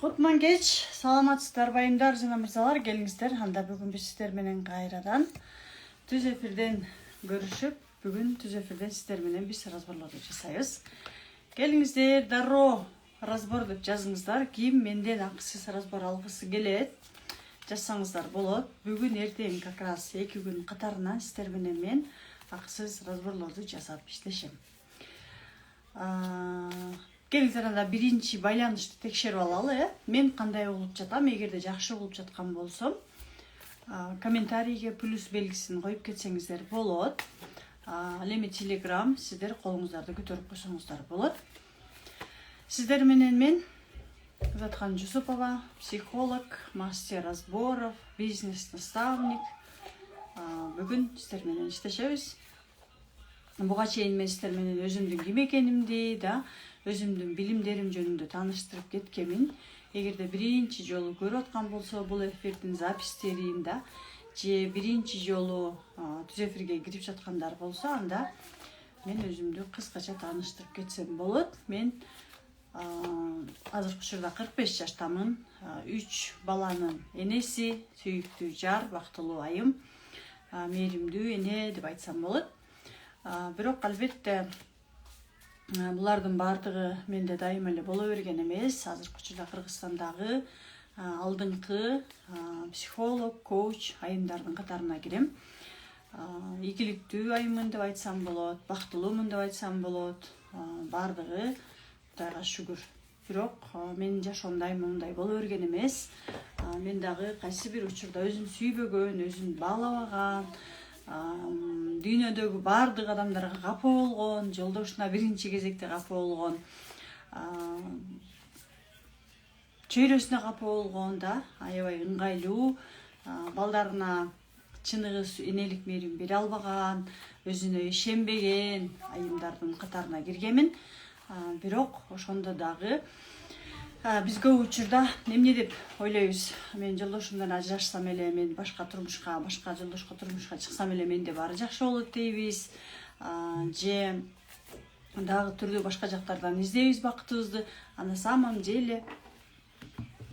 Кутман кеч, саламатсыздар байымдар жана мырзалар, келиңиздер. Анда бүгүн биз сиздер менен кайрадан түз эфирден көрүшүп, бүгүн түз эфирден сиздер менен биз разборлорду жасайбыз. Келиңиздер, дароо разбор деп жазыңыздар. Ким менден акысыз разбор алгысы келет, жазсаңыздар болот. Бүгүн эртең как раз 2 күн катарынан сиздер менен мен акысыз разборлорду жасап иштешем. Келиңиздер, анда биринчи байланышты текшерип алалы. Мен кандай угуп жатам? Эгерде жакшы угуп жаткан болсом, комментарийге плюс белгисин коюп кетсеңиздер болот. Ал эми Telegram сиздер колуңуздарды көтөрүп койсоңуздар болот. Сиздер менен мен Затхан Жусупова, психолог, мастер разборов, бизнес-наставник. Бүгүн сиздер менен иштешебиз. Буга чейин мен сиздер менен өзүмдүн ким экенимди өзүмдүн билимдерим жөнүндө тааныштырып кеткемин. Эгерде биринчи жолу көрүп аткан болсо, бул эфирдин запистерин же биринчи жолу түз эфирге кирип жаткандар болсо, анда мен өзүмдү кыскача тааныштырып кетсем болот. Мен азыркы учурда 45 жаштамын. 3 баланын энеси, сүйүктүү жар, бактылуу айым, мээримдүү эне деп айтсам болот. Бирок албетте булардын баардыгы менде дайыма эле боло берген эмес. Азыркы учурда Кыргызстандагы алдыңкы психолог, коуч айымдардын катарына кирем. Ийгиликтүү айыммын деп айтсам болот, бактылуумун деп айтсам болот. Баардыгы Кудайга шүгүр. Бирок менин жашоом дайыма мындай боло берген эмес. Мен дагы кайсы бир учурда өзүм сүйбөгөн, өзүм баалабаган, дүйнөдөгү баардык адамдарга капа болгон, жолдошуна биринчи кезекте капа болгон, чөйрөсүнө капа болгон аябай ыңгайлуу, балдарына чыныгы энелик мээрим бере албаган, өзүнө ишенбеген айымдардын катарына киргенмин. Бирок ошондо дагы биз көп учурда эмне деп ойлойбуз? Мен жолдошумдан ажырашсам эле, мен башка жолдошко турмушка чыксам эле менде баары жакшы болот дейбиз. Же дагы түрдүү башка жактардан издейбиз бакытыбызды. На самом деле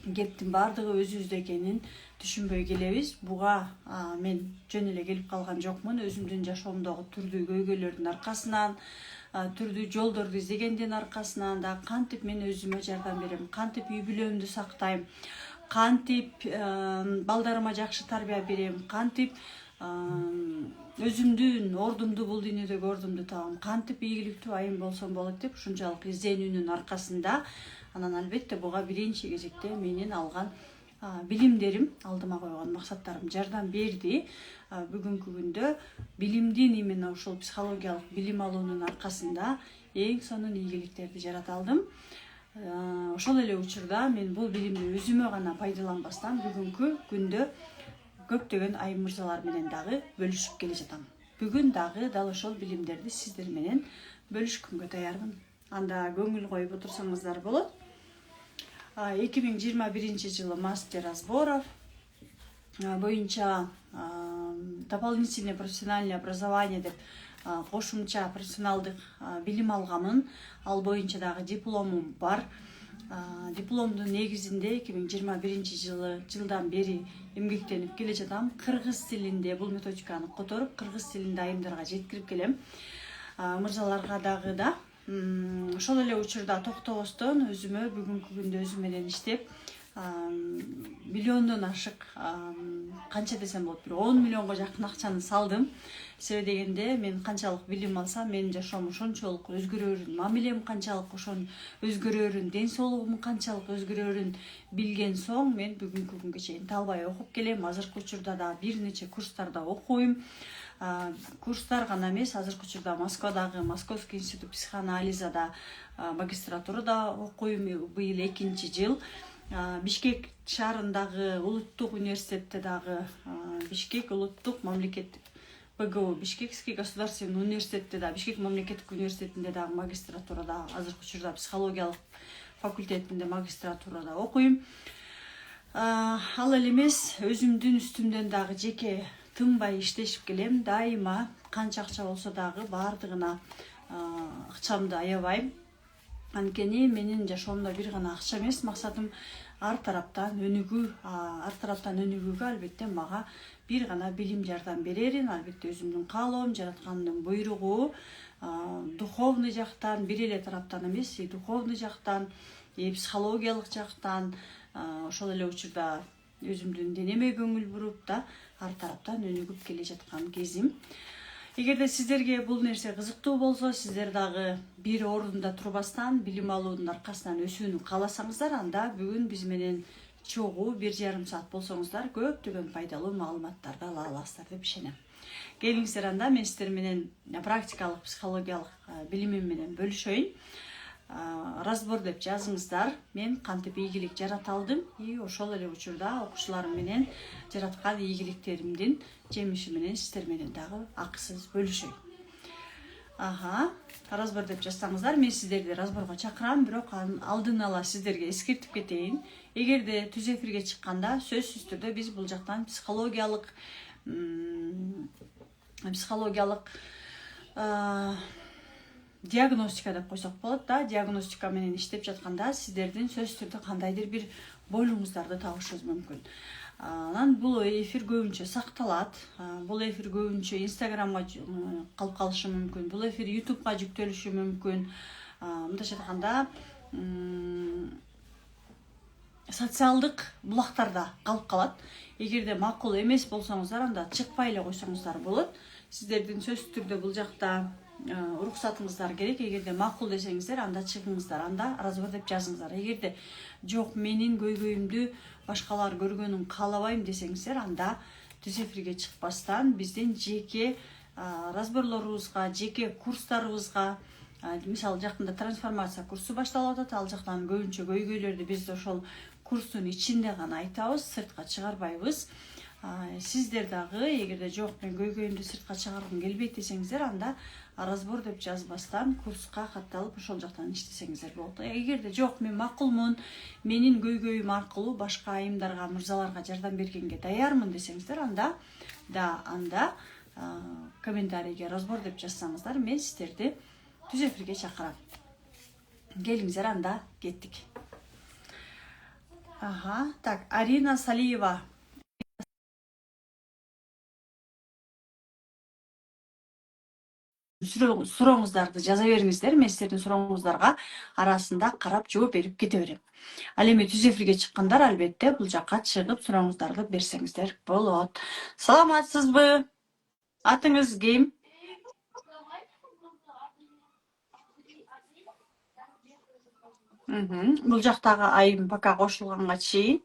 кептин баардыгы өзүбүздө экенин түшүнбөй келебиз. Буга мен жөн эле келип калган жокмун. Өзүмдүн жашоомдогу түрдүү көйгөйлөрдүн аркасынан, түрдүү жолдорду издегендин аркасынан да кантип мен өзүмө жардам берем, кантип үй бүлөмдү сактайм, кантип балдарыма жакшы тарбия берем, кантип өзүмдүн ордумду, бул дүйнөдөгү ордумду табам, кантип ийгиликтүү айым болсом болот деп ушунчалык изденүүнүн аркасында, анан албетте буга биринчи кезекте менин алган билимдерим, алдыма койгон максаттарым жардам берди. Бүгүнкү күндө билимдин именно ушул психологиялык билим алуунун аркасында эң сонун ийгиликтерди жарата алдым. Ошол эле учурда мен бул билимди өзүмө гана пайдаланбастан бүгүнкү күндө көптөгөн айым мырзалар менен дагы бөлүшүп келе жатам. Бүгүн дагы дал ошол билимдерди сиздер менен бөлүшкөнгө даярмын. Анда көңүл коюп отурсаңыздар болот. 2021 жылы мастер разборов боюнча дополнительное профессиональное образование деп кошумча профессионалдык билим алганмын. Ал боюнча дагы дипломум бар. Дипломдун негизинде 2021 жылдан бери эмгектенип келе жатам. Кыргыз тилинде бул методиканы которуп, кыргыз тилинде айымдарга жеткирип келем. Мырзаларга дагы ошол эле учурда токтобостон өзүмө бүгүнкү күндө өзүм менен иштеп, миллиондон ашык, канча десем болот, 10 миллионго жакын акчаны салдым. Себеби дегенде мен канчалык билим алсам, менин жашоом ошончолук өзгөрөрүн, мамилем канчалык ошон өзгөрөрүн, ден соолугум канчалык өзгөрөрүн билген соң, мен бүгүнкү күнгө чейин талбай окуп келем. Азыркы учурда да бир нече курстарда окуйм. Курстар гана эмес, азыркы учурда Москвадагы Московский институт психоанализада магистратурада окуйм. Быйыл 2-нчи жыл. Бишкек шаарындагы улуттук университетте дагы, Бишкек улуттук мамлекеттик БГУ, Бишкекский государственный университетте да, Бишкек мамлекеттик университетинде дагы магистратурада, азыркы учурда психологиялык факультетинде магистратурада окуйм. Ал эле эмес, өзүмдүн үстүмдөн дагы жеке тынбай иштешип келем. Дайыма канча акча болсо дагы баардыгына акчамды аябайм. Анткени менин жашоомдо бир гана акча эмес, максатым ар тараптан өнүгүүгө албетте мага бир гана билим жардам берерин, албетте өзүмдүн каалоом, жараткандын буйругу, духовный жактан, бир эле тараптан эмес, духовный жактан, психологиялык жактан, ошол эле учурда өзүмдүн денеме көңүл буруп да ар тараптан өнүгүп келе жаткан кезим. Эгерде сиздерге бул нерсе кызыктуу болсо, сиздер дагы бир орунда турбастан билим алуунун аркасынан өсүүнү кааласаңыздар, анда бүгүн биз менен чогуу 1,5 саат болсоңуздар көптөгөн пайдалуу маалыматтарды ала аласыздар деп ишенем. Келиңиздер, анда мен сиздер менен практикалык психологиялык билимим менен бөлүшөйүн. Разбор деп жазыңыздар. Мен кантип ийгилик жарата алдым и ошол эле учурда окуучуларым менен жараткан ийгиликтеримдин жемиши менен сиздер менен дагы акысыз бөлүшөйүн. Разбор деп жазсаңыздар, мен сиздерди разборго чакырам, бирок алдын ала сиздерге эскертип кетейин. Эгерде түз эфирге чыкканда сөзсүз түрдө биз бул жактан психологиялык диагностика деп койсок болот да. Диагностика менен иштеп жатканда сиздердин сөзсүз түрдө кандайдыр бир болуңуздарды табышыбыз мүмкүн. Анан бул эфир көбүнчө сакталат. Бул эфир көбүнчө Инстаграмга калып калышы мүмкүн. Бул эфир Ютубка жүктөлүшү мүмкүн. Мындайча айтканда, социалдык булактарда калып калат. Эгерде макул эмес болсоңуздар, анда чыкпай эле койсоңуздар болот. Сиздердин сөзсүз түрдө бул жакта уруксатыңыздар керек. Эгерде макул десеңиздер, анда чыгыңыздар, анда разбор деп жазыңыздар. Эгерде жок, менин көйгөйүмдү башкалар көргөнүн каалабайм десеңиздер, анда түз эфирге чыкпастан биздин жеке разборлорубузга, жеке курстарыбызга, мисалы жакында трансформация курсу башталып атат. Ал жактан көбүнчө көйгөйлөрдү биз ошол курстун ичинде гана айтабыз, сыртка чыгарбайбыз. Сиздер дагы эгерде жок, мен көйгөйүмдү сыртка чыгаргым келбейт десеңиздер, анда разбор деп жазбастан курска катталып ошол жактан иштесеңиздер болот. Эгерде жок, мен макулмун, менин көйгөйүм аркылуу башка айымдарга, мырзаларга жардам бергенге даярмын десеңиздер, анда комментарийге разбор деп жазсаңыздар, мен сиздерди түз эфирге чакырам. Келиңиздер, анда кеттик. Так, Арина Салиева. Сурооңуздарды жаза бериңиздер, мен сиздердин сурооңуздарга арасында карап жооп берип кете берем. Ал эми түз эфирге чыккандар албетте бул жакка чыгып сурооңуздарды берсеңиздер болот. Саламатсызбы? Атыңыз ким? Бул жактагы айым пока кошулганга чейин.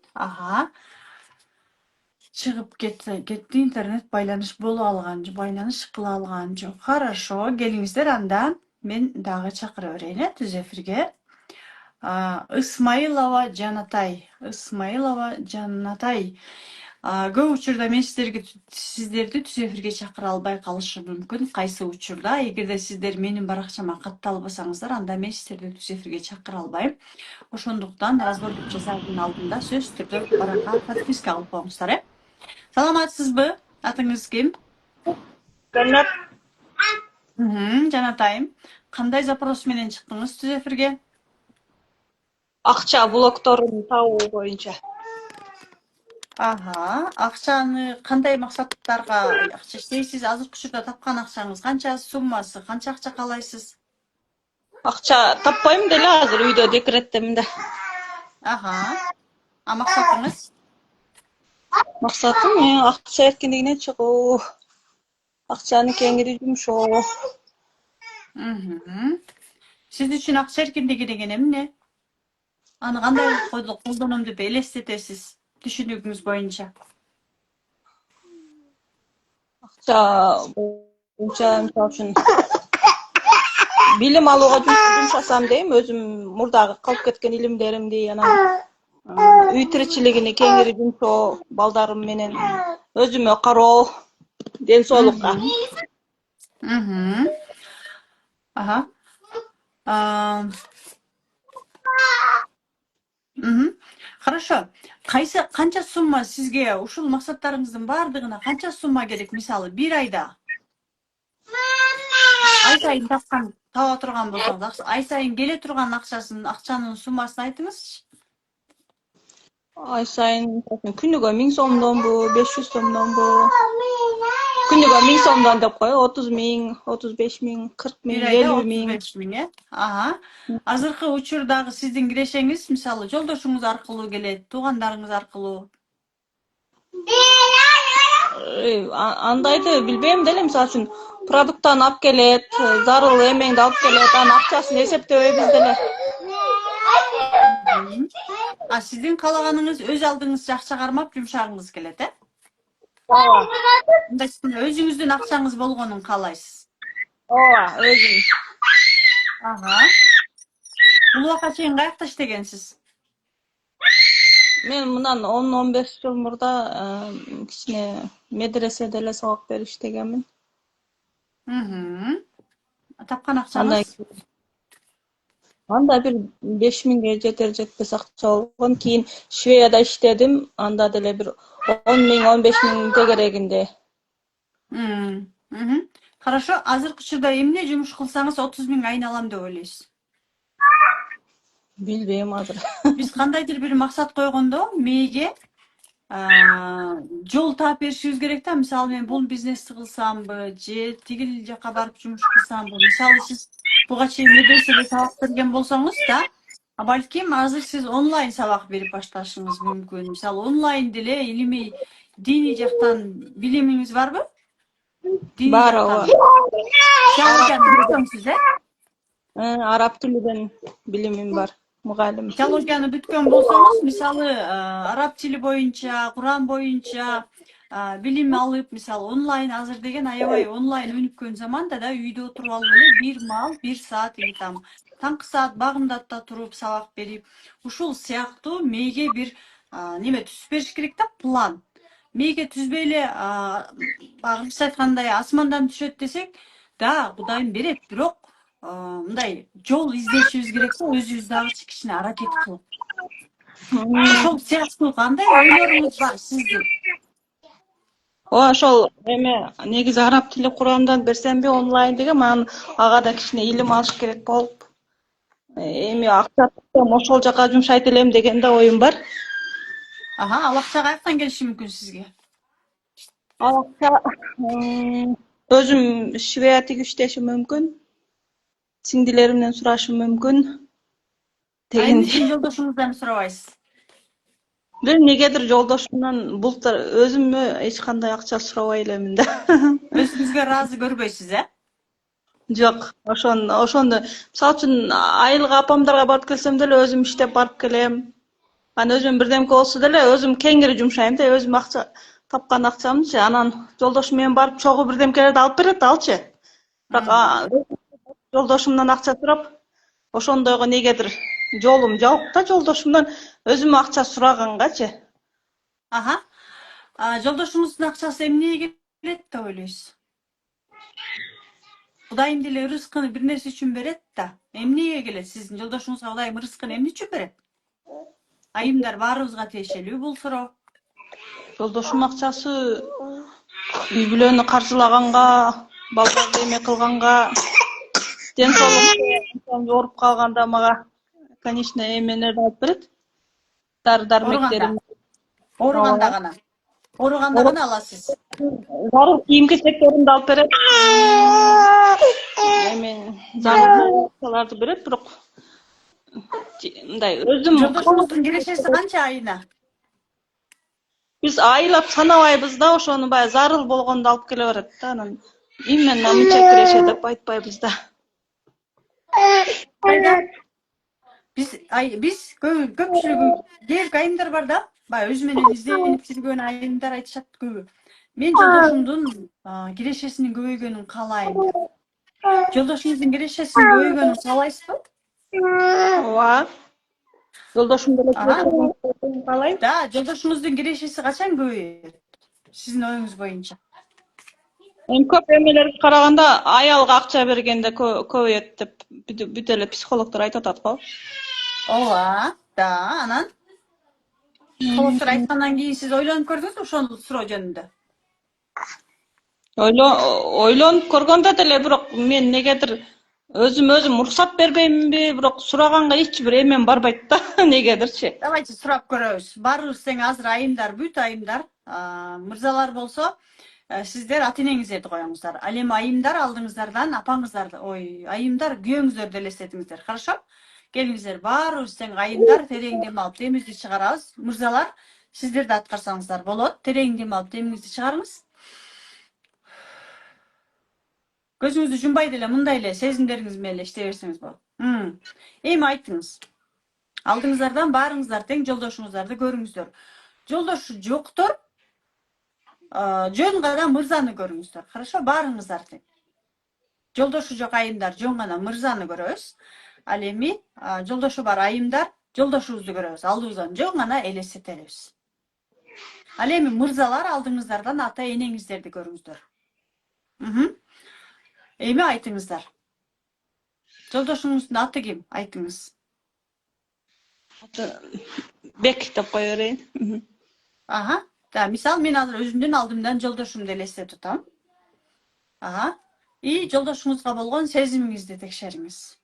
Чыгып кетти, интернет байланыш кыла алган жок. Хорошо, келиңиздер, анда мен дагы чакыра берейин түз эфирге. Исмаилова Жанатай. Көп учурда мен сиздерди түз эфирге чакыра албай калышым мүмкүн. Кайсы учурда, эгерде сиздер менин баракчама катталбасаңыздар, анда мен сиздерди түз эфирге чакыра албайм. Ошондуктан разбор деп жазардын алдында сөзсүз түрдө баракка подписка алып коюңуздар. Саламатсызбы? Атыңыз ким? Жанат. Жанатайым. Кандай запрос менен чыктыңыз түз эфирге? Акча блокторун табуу боюнча. Акчаны кандай максаттарга акча иштейсиз? Азыркы учурда тапкан акчаңыз канча, суммасы канча акча каалайсыз? Акча таппайм деле азыр, үйдө декреттемин да. Максатыңыз? Максатым акча эркиндигине чыгуу, акчаны кеңири жумшоо. Сиз үчүн акча эркиндиги деген эмне? Аны кандай колдоном деп элестетесиз түшүнүгүңүз боюнча? Акча боюнча мисалы үчүн билим алууга жумшасам дейм, өзүм мурдагы калып кеткен илимдеримди, анан үй тиричилигини кеңири жумшоо, балдарым менен өзүмө кароо, ден соолукка. Хорошо. Канча сумма сизге ушул максаттарыңыздын баардыгына канча сумма керек? Мисалы, бир айда ай сайын таба турган болсоңуз, ай сайын келе турган акчанын суммасын айтыңызчы. Ай сайын күнүгө 1000 сомдонбу, 500 сомдонбу? Күнүгө 1000 сомдон деп кой, 30 000, 35 000, 40 Bir 000, ayda 50 000. 35 bin. Aha. Azırkı uçurdağı sizin gireşeniz misalı joldoşuңuz arkılуу келет, тугандарыңыз аркылуу. Андайды билбейм деле, мисалы үчүн продукттан алып келет, зарыл эмеңди алып келет, анын акчасын эсептебейбиз деле. А sizin каалаганыңыз өз алдыңыз акча кармап жумшагыңыз келет, э? Ооба. Мындай сиздин өзүңүздүн акчаңыз болгонун каалайсыз. Ооба, өзүм. Ага. Бул убакка чейин каякта иштегенсиз? Мен мындан 10-15 жыл мурда кичине медреседе эле сабак берип иштегенмин. Тапкан Андай акчаңыз? анда бир 5000ге жетер жетпес акча болгон. Кийин Шведияда иштедим. Анда деле бир 10 000, 15 000 тегерегинде. Хорошо. Азыркы учурда эмне жумуш кылсаңыз 30 000 айына алам деп ойлойсуз? Билбейм азыр. Биз кандайдыр бир максат койгондо мээге жол таап беришибиз керек да. Мисалы мен бул бизнести кылсамбы, же тигил жака барып жумуш кылсамбы. Мисалы сиз буга чейин медреседе сабак берген болсоңуз да, балким азыр сиз онлайн сабак берип башташыңыз мүмкүн. Мисалы онлайн деле илимий, диний жактан билимиңиз барбы? Диний Бар, жактан. ооба. Теологияны бүткөнсүз, э? Араб тилинен билимим бар. Мугалим. Теологияны бүткөн болсоңуз, мисалы араб тили боюнча, Куран боюнча билим алып, мисалы онлайн азыр деген аябай онлайн өнүккөн заманда да үйдө отуруп алып эле бир маал, 1 саат или там таңкы саат багымда да туруп сабак берип, ушул сыяктуу мээге бир неме түзүп бериш керек да, план. Мээге түзбөй эле багып айткандай асмандан түшөт десек, да, Кудайым берет, бирок мындай жол издешибиз керек да, өзүбүз дагы кичине аракет кылып. Ошол сыяктуу кандай ойлоруңуз бар сиздин? Ошол эме негизи араб тили Курандан берсемби онлайн деген, мен ага да кичине илим алыш керек болуп, эми акча тапсам ошол жака жумшайт элем деген да оюм бар. Ал акча каяктан келиши мүмкүн сизге? Ал акча өзүм швея тигип иштешим мүмкүн. Сиңдилеримден сурашым мүмкүн. Эмне үчүн жолдошуңуздан сурабайсыз? Бир негедир жолдошумдан бултар өзүмө эч кандай акча сурабай элемин да. Өзүңүзгө ыраазы көрбөйсүз, э? Жок, ошондо мисалы үчүн айылга апамдарга барып келсем деле өзүм иштеп барып келем. Анан өзүм бирдемке болсо деле өзүм кеңири жумшайм да, өзүм акча тапкан акчамчы, анан жолдошум менен барып чогуу бирдемкелерди алып берет алчы. Бирок жолдошумдан акча сурап, ошондойго негедир жолум жок да жолдошумдан өзүм акча сурагангачы. Жолдошуңуздун акчасы эмнеге келет деп ойлойсуз? Кудайым деле рызкыны бир нерсе үчүн берет да. Эмнеге келет? Сиздин жолдошуңузга Кудайым рызкыны эмне үчүн берет? Айымдар баарыбызга тиешелүү бул суроо. Жолдошум акчасы үй бүлөнү каржылаганга, балдарды эме кылганга, ден соолугум ооруп калганда мага, конечно, эмелерди алып берет. Дары-дармектерим. Ооруганда гана. Ооруганда гана аласыз. Зарыл кийим-кечектеримди алып берет. Эми зарыл берет, бирок мындай өзүм Жолдошуңуздун кирешеси канча айына? биз айылап санабайбыз да, ошону баягы зарыл болгондо алып келе берет да, анан именно мынча киреше деп айтпайбыз да. Биз көпчүлүгү кээбирки айымдар бар да, баягы өзү менен изденип жүргөн айымдар айтышат көбү. Мен жолдошумдун кирешесинин көбөйгөнүн каалайм деп. Жолдошуңуздун кирешесинин көбөйгөнүн каалайсызбы? Ооба. Жолдошум деле каалайм. Да, жолдошуңуздун кирешеси качан көбөйөт? Сиздин оюңуз боюнча. Эми көп эмелерге караганда аялга акча бергенде көбөйөт деп бүт эле психологдор айтып атат го. Ооба, да, анан психологдор айткандан кийин сиз ойлонуп көрдүңүзбү ошол суроо жөнүндө? Ойлонуп көргөндө деле, бирок мен негедир Өзüm уруксат бербейминби, бирок сураганга эч бир эмем барбайт да, негедирчи. Давайте сурап көрөбүз. Барыбыз тең азыр айымдар, бүт айымдар, мырзалар болсо, сиздер ата-энеңиздерди коюңуздар. Ал эми айымдар алдыңыздардан апаңыздарды, айымдар күйөөңүздөрдү элестетиңиздер. Хорошо? Келиңиздер, баарыбыз тең айымдар терең дем алып демибизди чыгарабыз. Мырзалар, сиздер да аткарсаңыздар болот. Терең дем алып демиңизди чыгарыңыз. Көзүңүздү жумбай деле мындай эле сезимдериңиз менен эле иштей берсеңиз болот. Эми айтыңыз. Алдыңыздардан баарыңыздар тең жолдошуңуздарды көрүңүздөр. Жолдошу жоктор, жөн гана мырзаны көрүңүздөр. Хорошо, баарыңыздар тең. Жолдошу жок айымдар жөн гана мырзаны көрөбүз. Ал эми жолдошу бар айымдар жолдошубузду көрөбүз. Алдыбыздан жөн гана элестетебиз. Ал эми мырзалар алдыңыздардан ата-энеңиздерди көрүңүздөр. Эми айтыңыздар. Жолдошуңуздун аты ким? Айтыңыз. Бек деп кое берейин. Да, мисалы мен азыр өзүмдүн алдымдан жолдошумду элестетип атам. И жолдошуңузга болгон сезимиңизди текшериңиз.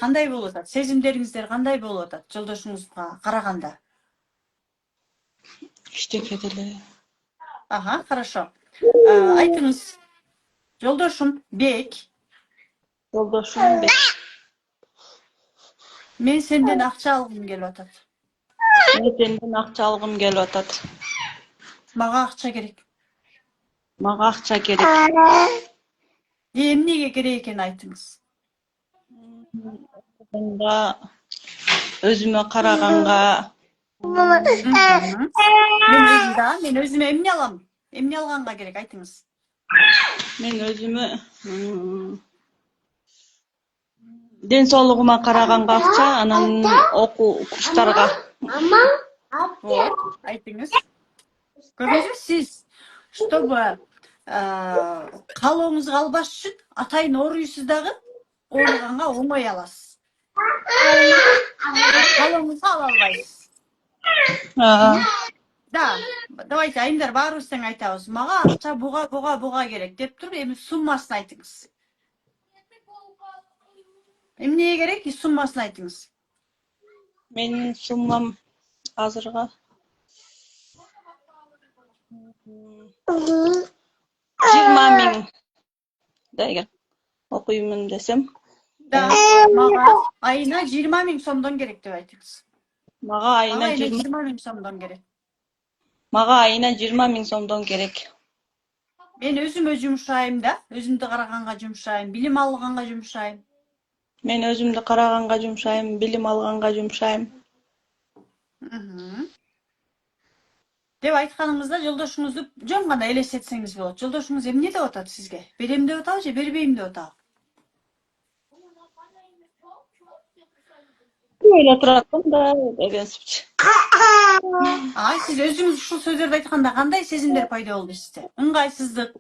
Кандай болуп атат? Сезимдериңиздер кандай болуп атат жолдошуңузга караганда? Иштеке деле. Хорошо. Айтыңыз. Жолдошум Бек. Жолдошум Бек. Мен сенден акча алгым келип атат. Мен сенден акча алгым келип атат. Мага акча керек. Мага акча керек. Эмнеге керек экенин айтыңыз. Өзүмө караганга. Мен өзүмө эмне алам? Эмне алганга керек айтыңыз. Мен өзүмө ден соолугума караганга акча, анан окуу курстарга. Айтыңыз. Көрдүңүзбү сиз, чтобы каалооңузга албаш үчүн атайын ооруйсуз дагы, ооруганга оңой аласыз. Каалооңузга ала албайсыз. Да, давайте айымдар баарыбыз тең айтабыз. Мага акча буга керек деп туруп, эми суммасын айтыңыз. Эмне керек? Суммасын айтыңыз. Менин суммам азырга 20 000 эгер окуймун десем. Да, мага айына 20 000 сомдон керек деп айтыңыз. Мага айына 20 000 сомдон керек. Мага айына 20 000 сомдон керек. Мен өзүмө жумшайм да, өзүмдү караганга жумшайм, билим алганга жумшайм. Мен өзүмдү караганга жумшайм, билим алганга жумшайм. Деп айтканыңызда жолдошуңузду жөн гана элестетсеңиз болот. Жолдошуңуз эмне деп атат сизге? Берем деп атабы же бербейм деп атабы? Ойлоп тураттым да, дегенсипчи. Сиз өзүңүз ушул сөздөрдү айтканда кандай сезимдер пайда болду сизде? Ыңгайсыздык.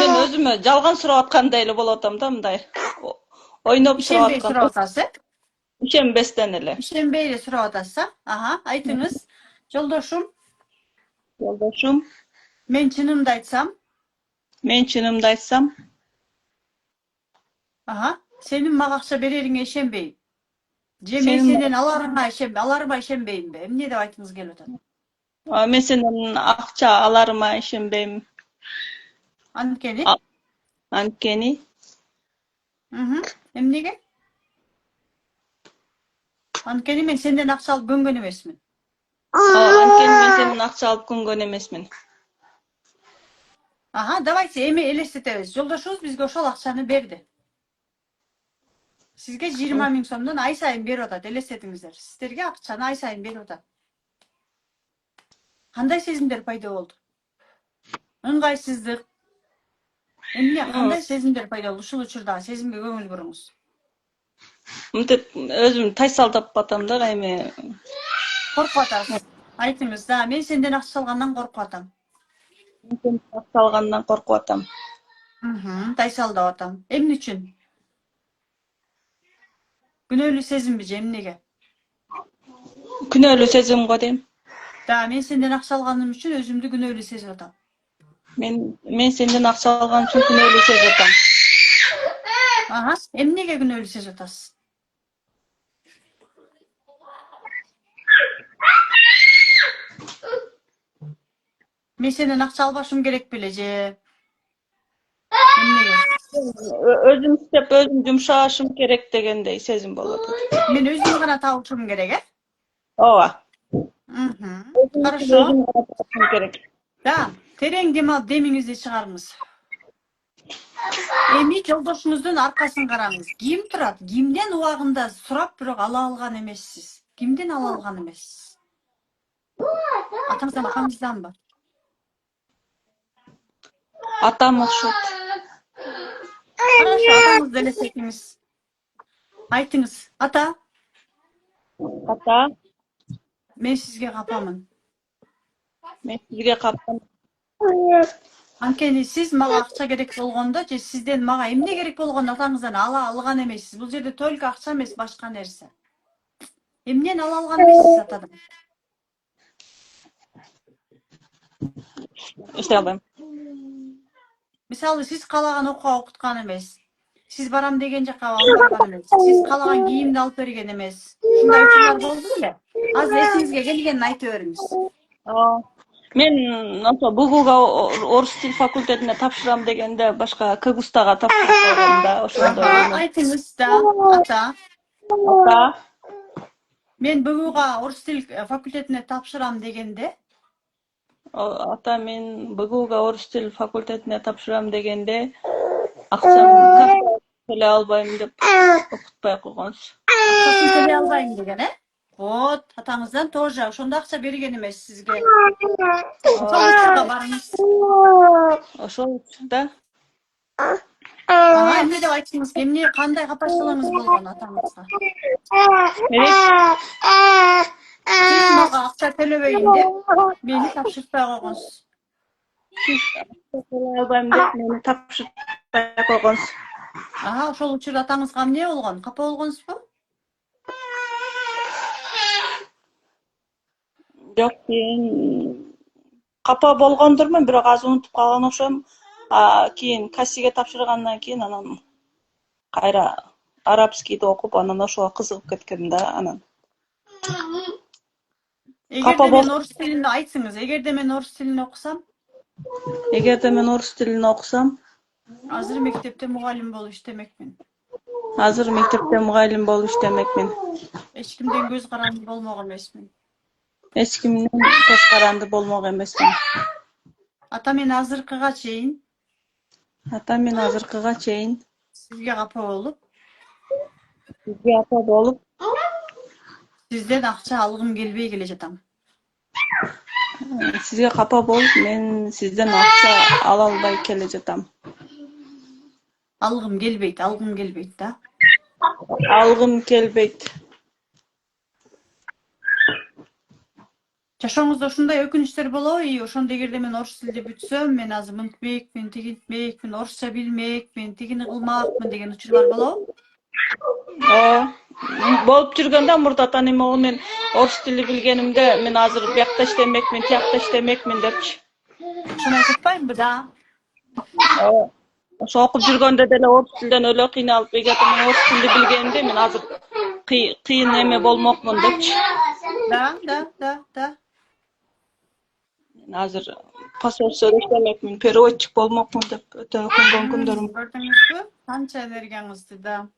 Мен өзүмө жалган сурап аткандай эле болуп атам да, мындай. Ойноп сурап Ишенбей сурап атасыз, Ишенбестен эле. Ишенбей эле сурап атасыз, айтыңыз. Жолдошум. Мен чынымды айтсам. Сенин мага акча берериңе ишенбейм. Же мен сенден аларыма ишенбеймби? Эмне деп айтыңыз келип атат? Мен сенден акча аларыма ишенбейм. Анткени? Эмнеге? Анткени мен сенден акча алып көнгөн эмесмин. Анткени мен сенден акча алып көнгөн эмесмин. Давайте эми элестетебиз. Жолдошубуз бизге ошол акчаны берди. Сизге 20 000 сомдон ай сайын берип атат, элестетиңиздер. Сиздерге акчаны ай сайын берип атат. Кандай сезимдер пайда болду? Ыңгайсыздык. Эмне, кандай сезимдер пайда болду? Ушул учурда сезимге көңүл буруңуз. Мынтип өзүм тайсалдап атам да, эми. Коркуп атасыз. Айтыңыз да, мен сенден акча алгандан коркуп атам. Мен сенден акча алгандан коркуп атам. Тайсалдап атам. Эмне үчүн? Күнөөлүү сезимби же эмнеге? Күнөөлүү сезим го дейм. Да, мен сенден акча алганым үчүн өзүмдү күнөөлүү сезип атам. мен сенден акча алган үчүн күнөөлөшө жатам. Aha, emnege күнөөлөшө жатасыз? Мен сенден акча албашым керек беле же? Эмнеге? Өзүм иштеп, өзүм жумшашым керек дегендей сезим болуп атат. Мен өзүм гана табышым керек, Ооба. Мгм. Өзүм үчүн Хорошо. өзүм гана табышым керек. Да, терең дем алып демиңизди чыгарыңыз. Эми жолдошуңуздун аркасын караңыз. Ким турат? Кимден убагында сурап бирок ала алган эмессиз? Кимден ала алган эмессиз? Атаңыздан, апаңызданбы? Атам окшойт. Хорошо, атаңызды элестетиңиз. Айтыңыз. Ата, Ата, мен сизге капамын. мен сизге капкан. Анткени сиз мага акча керек болгондо же сизден мага эмне керек болгондо атаңыздан ала алган эмессиз. Бул жерде только акча эмес, башка нерсе. Эмнен ала алган эмессиз атадан? Эстей албайм. Мисалы, сиз каалаган окууга окуткан эмес. Сиз барам деген жака алып барган эмес. Сиз каалаган кийимди алып берген эмес. Ушундай учурлар болду беле? Азыр эсиңизге келгенин айтып бериңиз. Мен ошо БГУга орус тил факультетине тапшырам дегенде башка КГУстага тапшырып койгом да, ошондой Ага, эмес. айтыңыз да, ата. Ата, Мен БГУга орус тил факультетине тапшырам дегенде, ата мен БГУга орус тил факультетине тапшырам дегенде акчам төлөй албайм деп окутпай койгонсуз. акчасын төлөй албайм деген, Вот, атаңыздан тоже ошондо акча берген эмес сизге. Ошол учурга барыңыз. Ошол да. Ага, эмне деп айтсыңыз? Эмне, кандай капачылыгыңыз болгон атаңызга? Сиз мага акча төлөбөйүн деп мени тапшыртпай койгонсуз. Төлөй албайм деп мени тапшыртпай койгонсуз. Ага, ошол учурда атаңызга эмне болгон? Капа болгонсузбу? Жок, кийин капа болгондурмун, бирок азыр унутуп калган окшойм. Кийин кассиге тапшыргандан кийин анан кайра арабскийди окуп, анан ошого кызыгып кеткем да анан. Эгерде мен орус тилинде айтсыңыз, эгерде мен орус тилин окусам, Эгерде мен орус тилин окусам, азыр мектепте мугалим болуп иштемекмин. азыр мектепте мугалим болуп иштемекмин. Эч кимден көз каранды болмок эмесмин. Эч кимдин көз каранды болмок эмесмин. Ата, мен азыркыга чейин сизге капа болуп, Сизге апа болуп, сизден акча алгым келбей келе жатам. сизге капа болуп, мен сизден акча ала албай келе жатам. Алгым келбейт да. Алгым келбейт. Жашооңузда ушундай өкүнүчтөр болобу? Ошондо эгерде мен орус тилди бүтсөм, мен азыр мынтпекмин, тигинтпекмин, орусча билмекмин, тигини кылмакмын деген учурлар болобу? Болуп жүргөндө мурда ата эмеге мен орус тили билгенимде мен азыр биякта иштемекмин, тиякта иштемекмин депчи. Ошону айтып атпаймынбы да? Ошо окуп жүргөндө деле орус тилден өлө кыйналып, эгерде мен орус тилди билгенимде мен азыр кыйын эме болмокмун депчи. Да. Мен азыр посольстводо иштемекмин, переводчик болмокмун деп өтө өкүнгөн күндөрүм. Көрдүңүзбү? Канча энергияңызды да.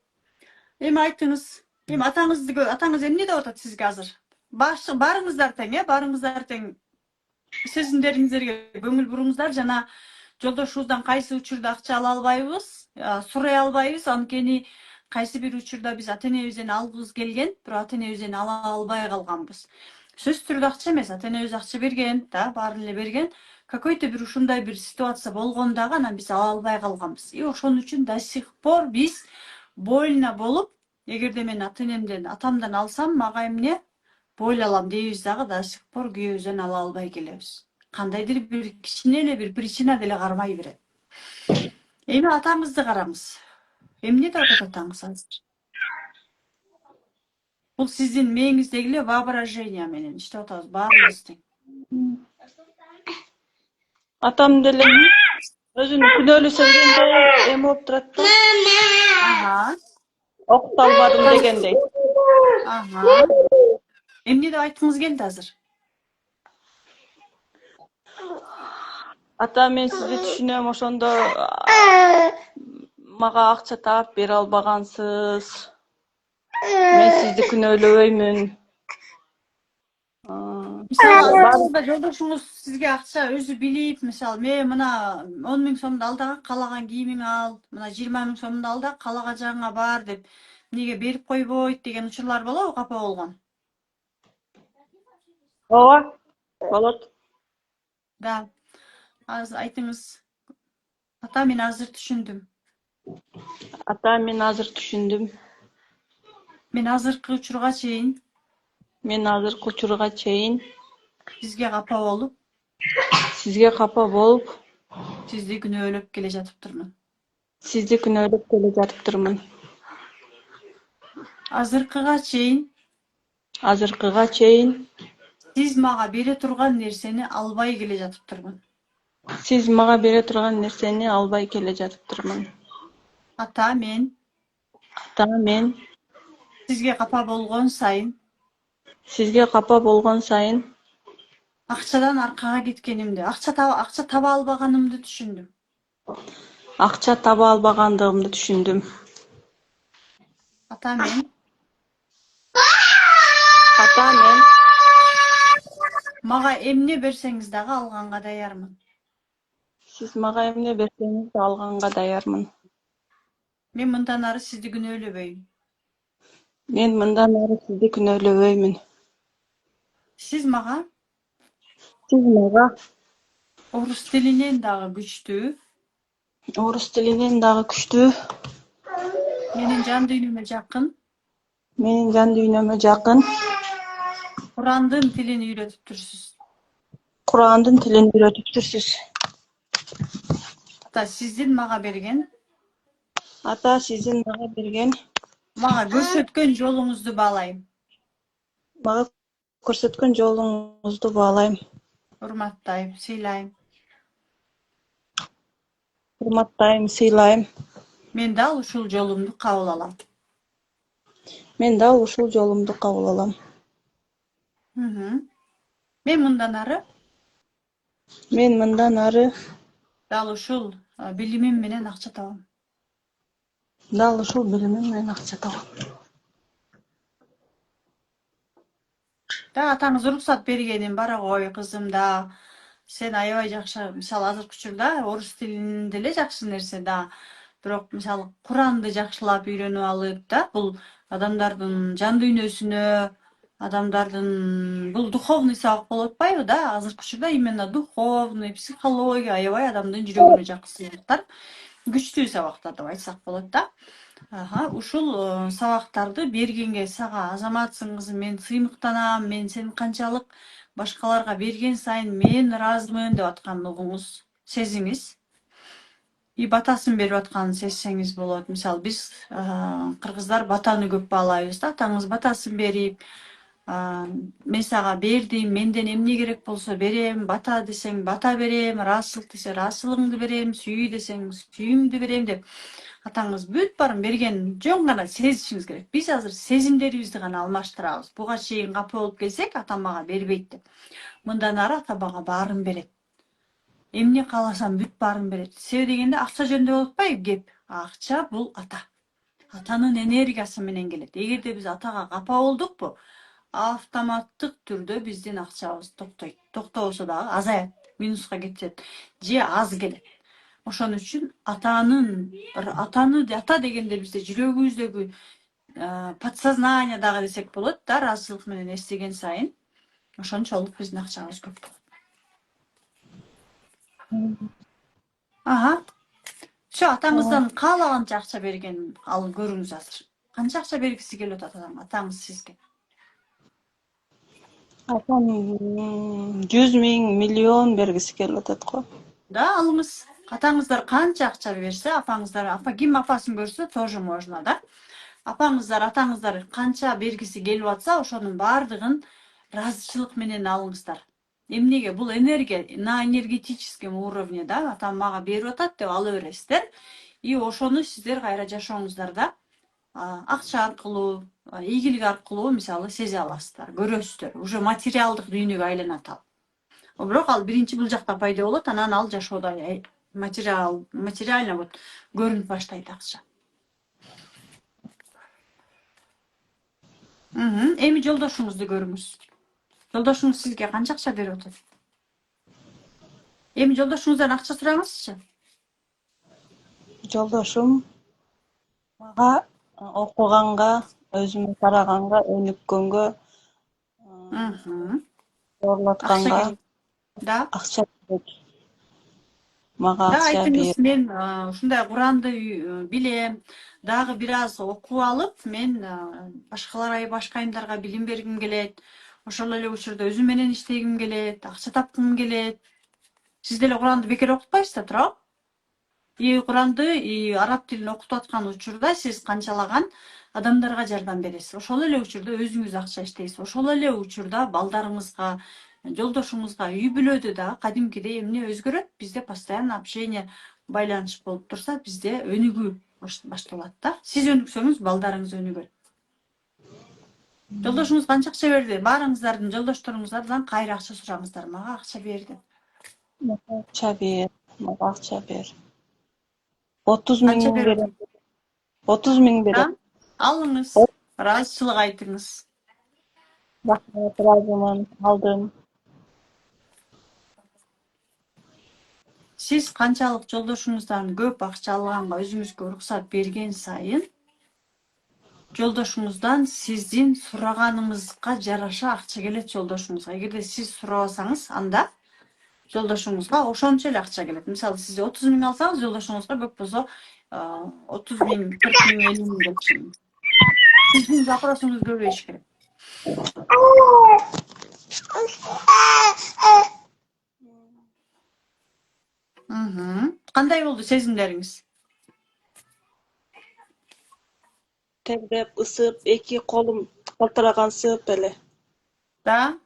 Эми айтыңыз. Эми атаңыз эмне деп атат сизге азыр? Барыңыздар тең, барыңыздар тең. Сезимдериңиздерге көңүл буруңуздар. Жана жолдошубуздан кайсы учурда акча ала албайбыз, сурай албайбыз. Анткени кайсы бир учурда биз ата энебизден алгыбыз келген, бирок ата энебизден ала албай калганбыз. Сөзсүз түрдө акча эмес, ата энебиз акча берген, да, баарын эле берген. Какой-то бир ушундай бир ситуация болгон дагы анан биз ала албай калганбыз. И ошон үчүн до сих пор биз больно болуп, эгерде мен ата энемден, атамдан алсам, мага эмне бойло алам дейбиз дагы до сих пор күйөөбүздөн ала албай келебиз. Кандайдыр бир кичине эле бир причина деле кармай берет. Эми атаңызды караңыз. Эмне деп атат атаңыз азыр? Бул сиздин мээңиздеги эле воображение менен иштеп атабыз баарыбыз тең. Атам деле өзүн күнөөлүү сезгендей эми болуп турат да. Ага. Окуп албадым дегендей. Ага. Эмне деп айткыңыз келди азыр? Ата, мен сизди түшүнөм, ошондо мага акча таап бере албагансыз. Мен сизди күнөөлөбөймүн. Мисалы, Бар. азыркы жолдошуңуз сизге акча өзү билип, мисалы, мен мына 10 миң сомду ал дагы каалаган кийимиңи ал, мына 20 миң сомду ал да каалаган жагыңа бар деп эмнеге берип койбойт деген учурлар болобу, капа болгон? Ооба, болот. Да. Азыр айтыңыз. Ата, мен азыр түшүндүм. Ата, мен азыр түшүндүм. Мен азыркы учурга чейин Мен азыркы учурга чейин сизге капа болуп, сизге капа болуп, сизди күнөөлөп келе жатыптырмын. сизди күнөөлөп келе жатыптырмын. Азыркыга чейин сиз мага бере турган нерсени албай келе жатыптырмын. сиз мага бере турган нерсени албай келе жатыптырмын. Ата, мен Ата, мен сизге капа болгон сайын акчадан аркага кеткенимди, акча таба албаганымды түшүндүм. акча таба албагандыгымды түшүндүм. Ата, мен мага эмне берсеңиз дагы алганга даярмын. Сиз мага эмне берсеңиз да алганга даярмын. Мен мындан ары сизди күнөөлөбөйм. Мен мындан ары сизди күнөөлөбөймүн. Сиз мага Сиз мага орус тилинен дагы күчтүү, орус тилинен дагы күчтүү, менин жан дүйнөмө жакын, менин жан дүйнөмө жакын Курандын тилин үйрөтүптүрсүз. Курандын тилин үйрөтүптүрсүз. Ата, сиздин мага берген, Ата, сиздин мага көрсөткөн жолуңузду баалайм. мага көрсөткөн жолуңузду баалайм. Урматтайм, сыйлайм. Урматтайм, сыйлайм. Мен дал ушул жолумду кабыл алам. Мен дал ушул жолумду кабыл алам. Мен мындан ары дал ушул билимим менен акча табам. Да, атаңыз уруксат бергенин бара кой, кызым да. Сен аябай жакшы, мисалы азыркы учурда орус тилин деле жакшы нерсе да. Бирок мисалы Куранды жакшылап үйрөнүп алып да, бул адамдардын жан дүйнөсүнө, адамдардын бул духовный сабак болуп атпайбы да? Азыркы учурда именно духовный, психология аябай адамдын жүрөгүнө жаккан сабактар, күчтүү сабактар деп айтсак болот да. Ушул сабактарды бергенге сага азаматсың кызым, мен сыймыктанам, мен сени канчалык башкаларга берген сайын мен ыраазымын деп аткандыгыңыз сезиңиз. И батасын берип атканын сезсеңиз болот. Мисалы биз кыргыздар батаны көп баалайбыз да. Атаңыз батасын берип, мен сага бердим, менден эмне керек болсо берем, бата десең бата берем, ыраазычылык десе ыраазычылыгыңды берем, сүй десең сүйүүмдү берем деп атаңыз бүт баарын берген жөн гана сезишиңиз керек. Биз азыр сезимдерибизди гана алмаштырабыз. Буга чейин капа болуп келсек, ата мага бербейт деп. Мындан ары ата мага баарын берет. Эмне кааласам бүт баарын берет. Себеби дегенде акча жөнүндө болуп атпайбы кеп? Акча бул ата. Атанын энергиясы менен келет. Эгерде биз атага капа болдукпу, автоматтык түрдө биздин акчабыз токтойт. Токтобосо дагы азаят, минуска кетет, же аз келет. Ошон үчүн ата дегенде бизде жүрөгүбүздөгү подсознание дагы десек болот да, ыраазычылык менен эстеген сайын ошончолук биздин акчабыз көп болот. Все, атаңыздан каалаганча акча берген ал көрүңүз азыр. Канча акча бергиси келип атат атаңыз сизге? Атам 100 миң, миллион бергиси келип атат го. Да, алыңыз. Атаңыздар канча акча берсе, апаңыздар, ким апасын көрсө, тоже можно, да? Атаңыздар канча бергиси келип атса, ошонун баардыгын ыраазычылык менен алыңыздар. Эмнеге бул энергия на энергетическом уровне да атам мага берип атат деп ала бересиздер. И ошону сиздер кайра жашооңуздарда акча аркылуу, ийгилик аркылуу мисалы сезе аласыздар, көрөсүздөр. Уже материалдык дүйнөгө айланат ал. Бирок ал биринчи бул жакта пайда болот, анан ал жашоодо материально вот көрүнүп баштайт акча. Эми жолдошуңузду көрүңүз. Жолдошуңуз сизге канча акча берип атат? Эми жолдошуңуздан акча сураңызчы. Жолдошум мага окуганга, өзүмө караганга, өнүккөнгө, Акча орлатканга керек. Да. акча берет. Мага Да, акча айтыңыз, берет. мен ушундай Куранды билем. Дагы бир аз окуп алып, мен башка айымдарга билим бергим келет. Ошол эле учурда өзүм менен иштегим келет, акча тапкым келет. Сиз деле Куранды бекер окутпайсыздар, туурабы? Куранды араб тилин окутуп аткан учурда сиз канчалаган адамдарга жардам бересиз. Ошол эле учурда өзүңүз акча иштейсиз. Ошол эле учурда балдарыңызга, жолдошуңузга, үй бүлөдө да кадимкидей эмне өзгөрөт? Бизде постоянно общение, байланыш болуп турса, бизде өнүгүү башталат да. Сиз өнүксөңүз, балдарыңыз өнүгөт. Жолдошуңуз канча акча берди? Баарыңыздардын жолдошторуңуздардан кайра акча сураңыздар. Мага акча берди. Мага акча бер. Мага акча бер. 30 миң Канча берип берет. атат? 30 миң берет. Алыңыз. Ыраазычылык айтыңыз. Рахмат, ыраазымын. Алдым. Сиз канчалык жолдошуңуздан көп акча алганга өзүңүзгө уруксат берген сайын, жолдошуңуздан сиздин сураганыңызга жараша акча келет жолдошуңузга. Эгерде сиз сурабасаңыз, анда жолдошуңузга ошончо эле акча келет. Мисалы, сиз 30 миң алсаңыз, жолдошуңузга көп болсо 30 миң, 40 миң, 50 миң келиши мүмкүн. Сиздин запросуңуз көбөйүш керек. Кандай болду сезимдериңиз? Тердеп, ысып, эки колум калтырагансып эле. Да.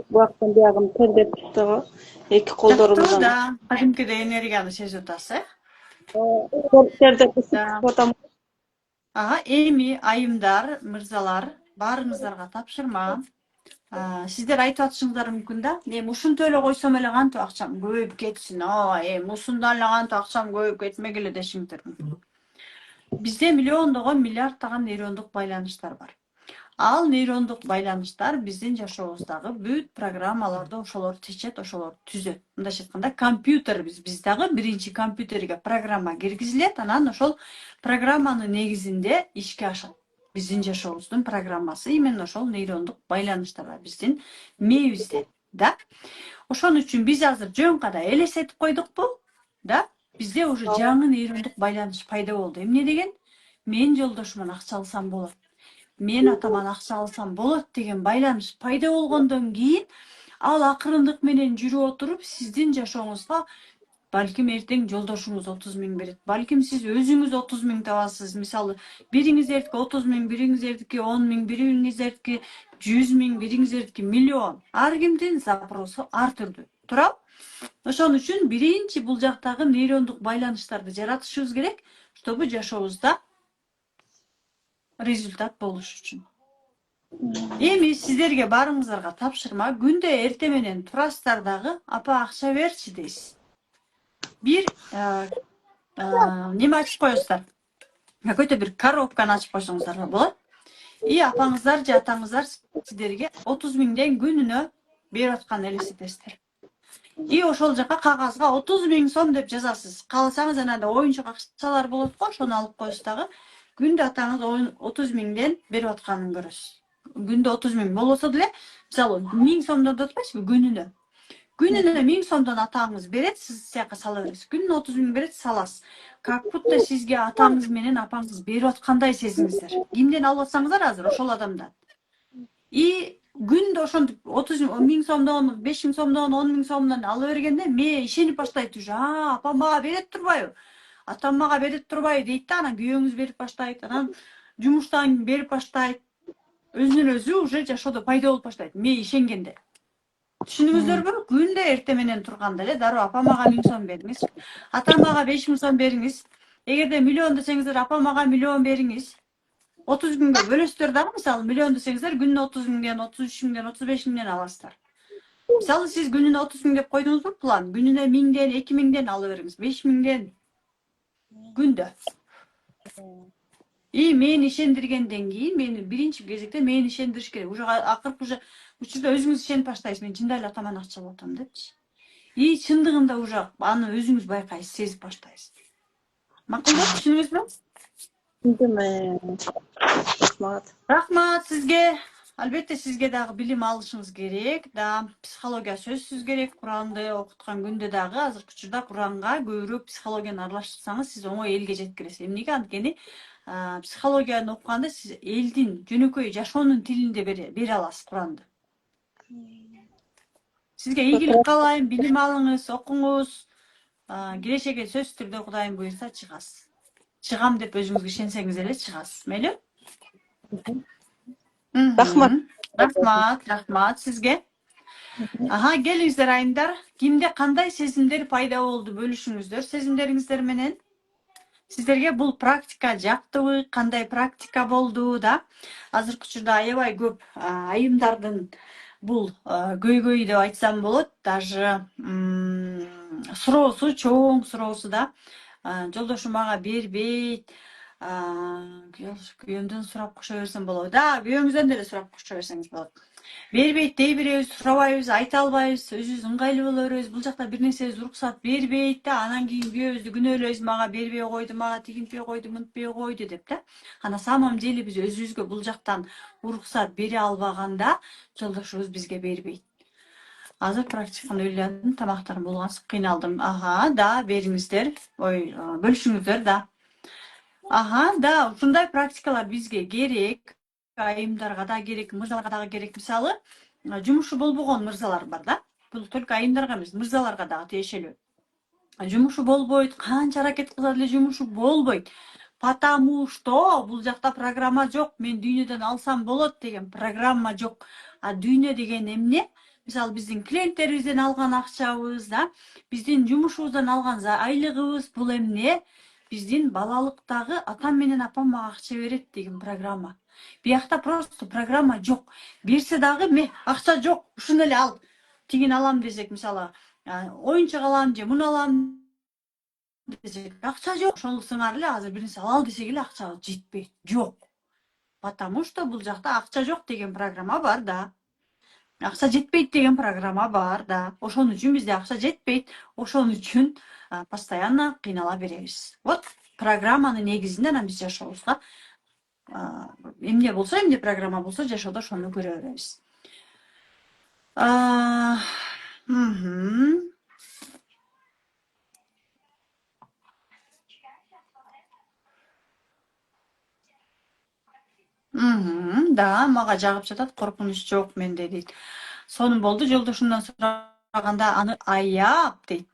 Буяктан биягым тердеп чыкты го. Эки колдорумдан. Да, кадимкидей энергияны сезип атасыз, Тердеп ысып Да. чыгып атам. Эми айымдар, мырзалар, баарыңыздарга тапшырма. Сиздер айтып атышыңыздар мүмкүн да. Эми ушинтип эле койсом эле кантип акчам көбөйүп кетсин. Эми ушундан эле кантип акчам көбөйүп кетмегиле дешиңиздер мүмкүн. Бизде миллиондогон, миллиарддаган нейрондук байланыштар бар. Ал нейрондук байланыштар биздин жашообуздагы бүт программаларды ошолор чечет, ошолор түзөт. Мындайча айтканда, компьютербиз. Биз дагы биринчи компьютерге программа киргизилет, анан ошол программанын негизинде ишке ашат. Биздин жашообуздун программасы именно ошол нейрондук байланыштар бар биздин мээбизде, да. Ошон үчүн биз азыр жөнкада элестетип койдукпу, да? Бизде уже жаңы нейрондук байланыш пайда болду. Эмне деген? Мен жолдошуман акча алсам болот. Мен атаман акча алсам болот деген байланыш пайда болгондон кийин, ал акырындык менен жүрүп отуруп сиздин жашооңузга балким эртең жолдошуңуз 30 миң берет. Балким сиз өзүңүз 30 миң табасыз. Мисалы, бириңиздердики 30 миң, бириңиздердики 10 миң, бириңиздердики 100 миң, бириңиздердики миллион. Ар кимдин запросу ар түрдүү. Туурабы? Ошон үчүн биринчи бул жактагы нейрондук байланыштарды жаратышыбыз керек, чтобы жашообузда результат болуш үчүн. Эми сиздерге баарыңыздарга тапшырма, күндө эрте менен турасыздар дагы, апа акча берчи дейсиз. Бир неме ачып коесуздар. Какой-то бир коробканы ачып койсоңуздар болот. И апаңыздар же атаңыздар сиздерге 30 миңден күнүнө берип атканын элестетесиздер. И ошол жака кагазга 30 миң сом деп жазасыз. Кааласаңыз анан оюнчук акчалар болот го, ошону алып коесуз дагы. Күндө атаңыз 30 миңден берип атканын көрөсүз. Күндө 30 миң болбосо деле, мисалы 1000 сомдон да атпайсызбы күнүнө. Күнүнө 1000 сомдон атаңыз берет, сиз сияка сала бересиз. Күнүнө 30 миң берет, саласыз. Как будто сизге атаңыз менен апаңыз берип аткандай сезиңиздер. Кимден алып атсаңыздар азыр ошол адамдан. И күндө ошентип 30 миң сомдон, 5 миң сомдон, 10 миң сомдон ала бергенде ме ишенип баштайт уже. Апам мага берет турбайбы? Атам мага берет турбайбы дейт да, анан күйөөңүз берип баштайт, анан жумуштан берип баштайт. Өзүнөн өзү уже жашоодо пайда болуп баштайт. Ме ишенгенде. Түшүнүңүздөрбү? Күндө эрте менен турганда эле дароо апамага 1000 сом бериңиз. Атамага 5000 сом бериңиз. Эгерде миллион десеңиздер апамага миллион бериңиз. 30 күнгө бөлөсүздөр дагы мисалы миллион десеңиздер күнүнө 30 миңден, 33 миңден, 35 миңден аласыздар. Мисалы сиз күнүнө 30 миң деп койдуңузбу план? Күнүнө 1000ден, 2000ден ала бериңиз. 5000ден күндө. И мени ишендиргенден кийин мени биринчи кезекте мени ишендириш керек. Уже акыркы уже учурда өзүңүз ишенип баштайсыз. Мен чында эле атаман акча алып атам депчи. И чындыгында уже аны өзүңүз байкайсыз, сезип баштайсыз. Макулбу? Түшүндүңүзбү? Рахмат. Рахмат сизге. Албетте сизге дагы билим алышыңыз керек. Да, психология сөзсүз керек. Куранды окуткан күндө дагы азыркы учурда Куранга көбүрөөк психологияны аралаштырсаңыз, сиз оңой элге жеткиресиз. Эмнеге? Анткени психологияны окуганда сиз элдин жөнөкөй жашоонун тилинде бере аласыз Куранды. Сизге ийгилик каалайм, билим алыңыз, окуңуз. Келечекке сөзсүз түрдө Кудайым буйрса чыгасыз. Чыгам деп өзүңүзгө ишенсеңиз эле чыгасыз. Мейли? Рахмат. Рахмат сизге. Келиңиздер айымдар. Кимде кандай сезимдер пайда болду бөлүшүңүздөр сезимдериңиздер менен. Сиздерге бул практика жактыбы, кандай практика болду да? Азыркы учурда аябай көп айымдардын бул көйгөйү деп айтсам болот. Даже суроосу, чоң суроосу да. Жолдошум мага бербейт. Күйөөмдөн сурап кошо берсем болот. Да, күйөөңүздөн деле сурап кошо берсеңиз болот. Бербейт дей беребиз, сурабайбыз, айта албайбыз, өзүбүз ыңгайлуу боло беребиз. Бул жакта бир нерсебиз уруксат бербейт да, анан кийин күйөөбүздү күнөөлөйбүз, мага бербей койду, мага тигинтпей койду, мынтпей койду деп да. На самом деле биз өзүбүзгө бул жактан уруксат бере албаганда жолдошубуз бизге бербейт. Азыр практиканы ойлодум, тамактарым болгон кыйналдым. Да, бериңиздер. Ой, бөлүшүңүздөр да. Да, ушундай практикалар бизге керек. Айымдарга да керек, мырзаларга дагы керек. Мисалы, жумушу болбогон мырзалар бар да. Бул только айымдарга эмес, мырзаларга дагы тиешелүү. Жумушу болбойт, канча аракет кылса деле жумушу болбойт. Потому что бул жакта программа жок. Мен дүйнөдөн алсам болот деген программа жок. Дүйнө деген эмне? Мисалы биздин клиенттерибизден алган акчабыз да, биздин жумушубуздан алган айлыгыбыз бул эмне? Биздин балалыктагы атам менен апам мага акча берет деген программа. Биякта просто программа жок. Берсе дагы акча жок, ушуну эле ал. Тигин алам десек, мисалы, оюнчук алам же муну алам десек, акча жок. Ошол сыңар эле азыр бир нерсе алалы десек эле акча жетпейт. Жок. Потому что бул жакта акча жок деген программа бар да. Акча жетпейт деген программа бар да. Ошон үчүн бизде акча жетпейт. Ошон үчүн постоянно кыйнала беребиз. Вот программанын негизинде биз жашообузга эмне болсо, эмне программа болсо жашоодо ошону көрө беребиз. Да, мага жагып жатат, коркунуч жок менде дейт. Сонун болду, жолдошумдан сураганда аны аяп дейт.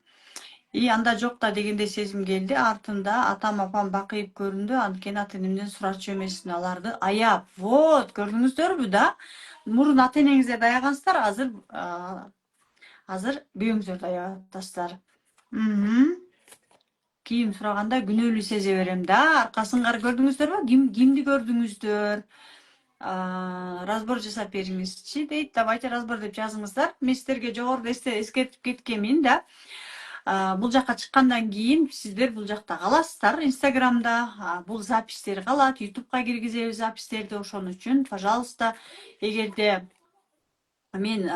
И анда жок да дегендей сезим келди. Артында атам апам бакыйып көрүндү. Анткени ата энемден сурачу эмесмин аларды. Аяп. Вот, көрдүңүздөрбү да? Мурун ата энеңиздерди аягансыздар, азыр бүйөөңүздөрдү аябай атасыздар. Кийим сураганда күнөөлүү сезе берем да. Аркасын көрдүңүздөрбү? Кимди көрдүңүздөр? Разбор жасап бериңизчи дейт. Давайте разбор деп жазыңыздар. Мен сиздерге жогоруда эскертип кеткенмин да. Бул жакка чыккандан кийин сиздер бул жакта каласыздар. Инстаграмда бул запистер калат. Ютубка киргизебиз запистерди. Ошон үчүн, пожалуйста, эгерде мен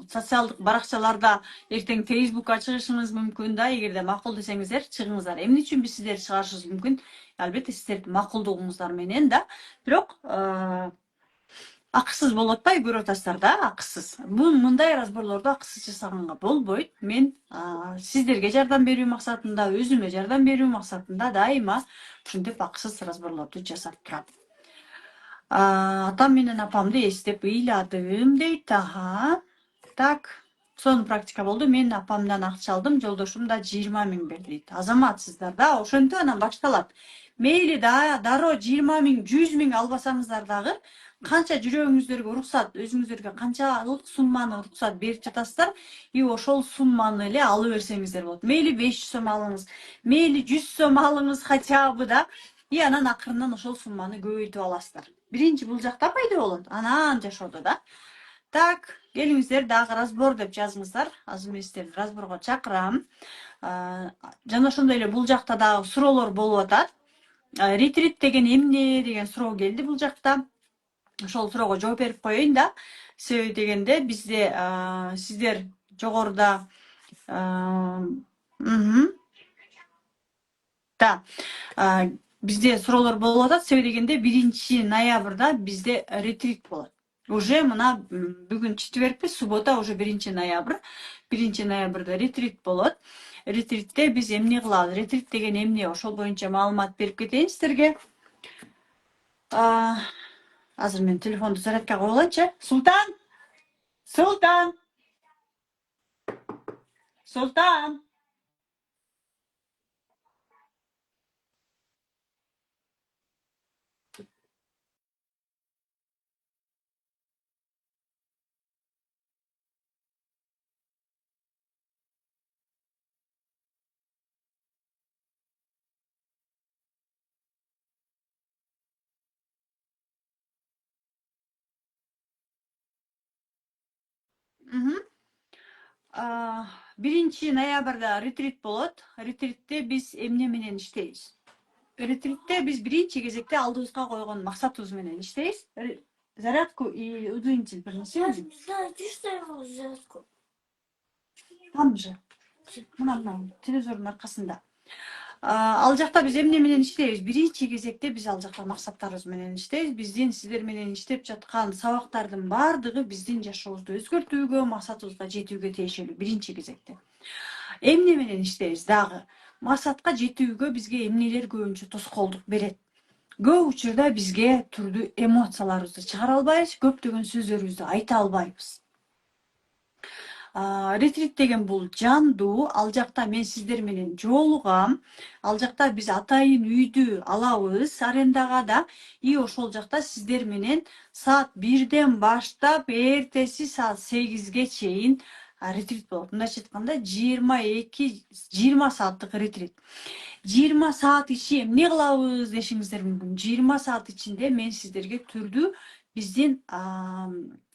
социалдык баракчаларда эртең Facebookка чыгышыңыз мүмкүн да. Эгерде макул десеңиздер, чыгыңыздар. Эмне үчүн биз сиздерди чыгарышыбыз мүмкүн? Албетте сиздердин макулдугуңуздар менен да. Бирок акысыз болуп атпайбы, көрүп атасыздар да, акысыз. Бул мындай разборлорду акысыз жасаганга болбойт. Мен сиздерге жардам берүү максатында, өзүмө жардам берүү максатында дайыма ушинтип акысыз разборлорду жасап турам. Атам менен апамды эстеп ыйладым дейт. Так, сонун практика болду. Мен апамдан акча алдым, жолдошум да 20 миң берди дейт. Азаматсыздар да, ошентип анан башталат. Мейли да, дароо 20 миң, 100 миң албасаңыздар дагы, Канча жүрөгүңүздөргө уруксат, өзүңүздөргө канчалык сумманы уруксат берип жатасыздар, и ошол сумманы эле ала берсеңиздер болот. Мейли 500 сом алыңыз, мейли 100 сом алыңыз хотя бы да, и анан акырынан ошол сумманы көбөйтүп аласыздар. Биринчи бул жакта пайда болот, анан жашоодо да. Так, келиңиздер дагы разбор деп жазыңыздар. Азыр мен сиздерди разборго чакырам. Жана ошондой эле бул жакта дагы суроолор болуп атат. Ретрит деген эмне деген суроо келди бул жакта. Ошол суроого жооп берип коеюн да. Себеби дегенде бизде сиздер жогоруда да бизде суроолор болуп атат. Себеби дегенде 1-ноябрда бизде ретрит болот. Уже мына бүгүн четверг, суббота уже 1-ноябрь. 1-ноябрда ретрит болот. Ретритте биз эмне кылабыз? Ретрит деген эмне? Ошол боюнча маалымат берип кетейин сиздерге. Азыр мен телефонду зарядкага коюп алайынчы. Султан! Султан! Султан! Мгм. 1-ноябрда ретрит болот. Ретритте биз эмне менен иштейбиз? Ретритте биз биринчи кезекте алдыбызга койгон максатыбыз менен иштейбиз. Зарядку и удвинитель принеси. Там же. Мына телевизордун аркасында. Ал жакта биз эмне менен иштейбиз? Биринчи кезекте биз ал жакта максаттарыбыз менен иштейбиз. Биздин сиздер менен иштеп жаткан сабактардын баардыгы биздин жашообузду өзгөртүүгө, максатыбызга жетүүгө тиешелүү биринчи кезекте. Эмне менен иштейбиз дагы? Максатка жетүүгө бизге эмнелер көбүнчө тоскоолдук берет? Көп учурда бизге түрдүү эмоцияларыбызды чыгара албайбыз, көптөгөн сөздөрүбүздү айта албайбыз. Ретрит деген бул жандуу, ал жакта мен сиздер менен жолугам. Ал жакта биз атайын үйдү алабыз арендага да, и ошол жакта сиздер менен саат 1ден баштап эртеси саат 8ге чейин ретрит болот. Мындайча айтканда 20 сааттык ретрит. 20 саат ичи эмне кылабыз дешиңиздер мүмкүн. 20 саат ичинде мен сиздерге түрдүү биздин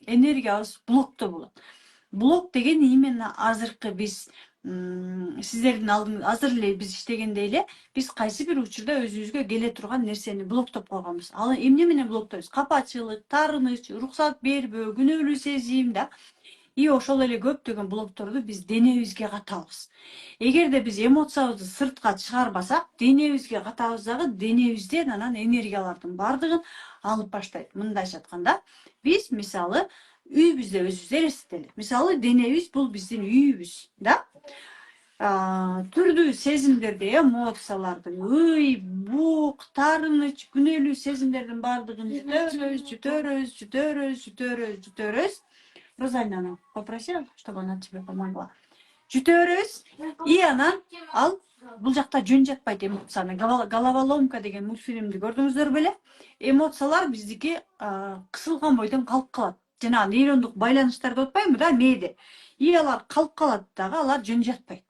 энергиябыз блокто болот. Блок деген именно азыркы биз сиздердин алдыңызда азыр эле биз иштегенде эле биз кайсы бир учурда өзүбүзгө келе турган нерсени блоктоп койгонбуз. Ал эмне менен блоктойбуз? Капачылык, таарыныч, уруксат бербөө, күнөөлүү сезим да. И ошол эле көптөгөн блокторду биз денебизге катабыз. Эгерде биз эмоциябызды сыртка чыгарбасак, денебизге катабыз дагы, денебизден анан энергиялардын баардыгын алып баштайт. Мындайча айтканда, биз мисалы үйүбүздө өзүбүздү элестетели. Мисалы денебиз бул биздин үйүбүз, да? Түрдүү сезимдерди, эмоцияларды, ый, бук, таарыныч, күнөөлүү сезимдердин баардыгын жүтөрөбүз. Розалину попроси, чтобы она тебе помогла. Жүтөрөбүз. И анан ал бул жакта жөн жатпайт эмоцияны. Головоломка деген мультфильмди көрдүңүздөр беле? Эмоциялар биздики кысылган бойдон калып калат. Жана нейрондук байланыштар деп атпаймынбы да, мээде. И алар калып калат дагы, алар жөн жатпайт.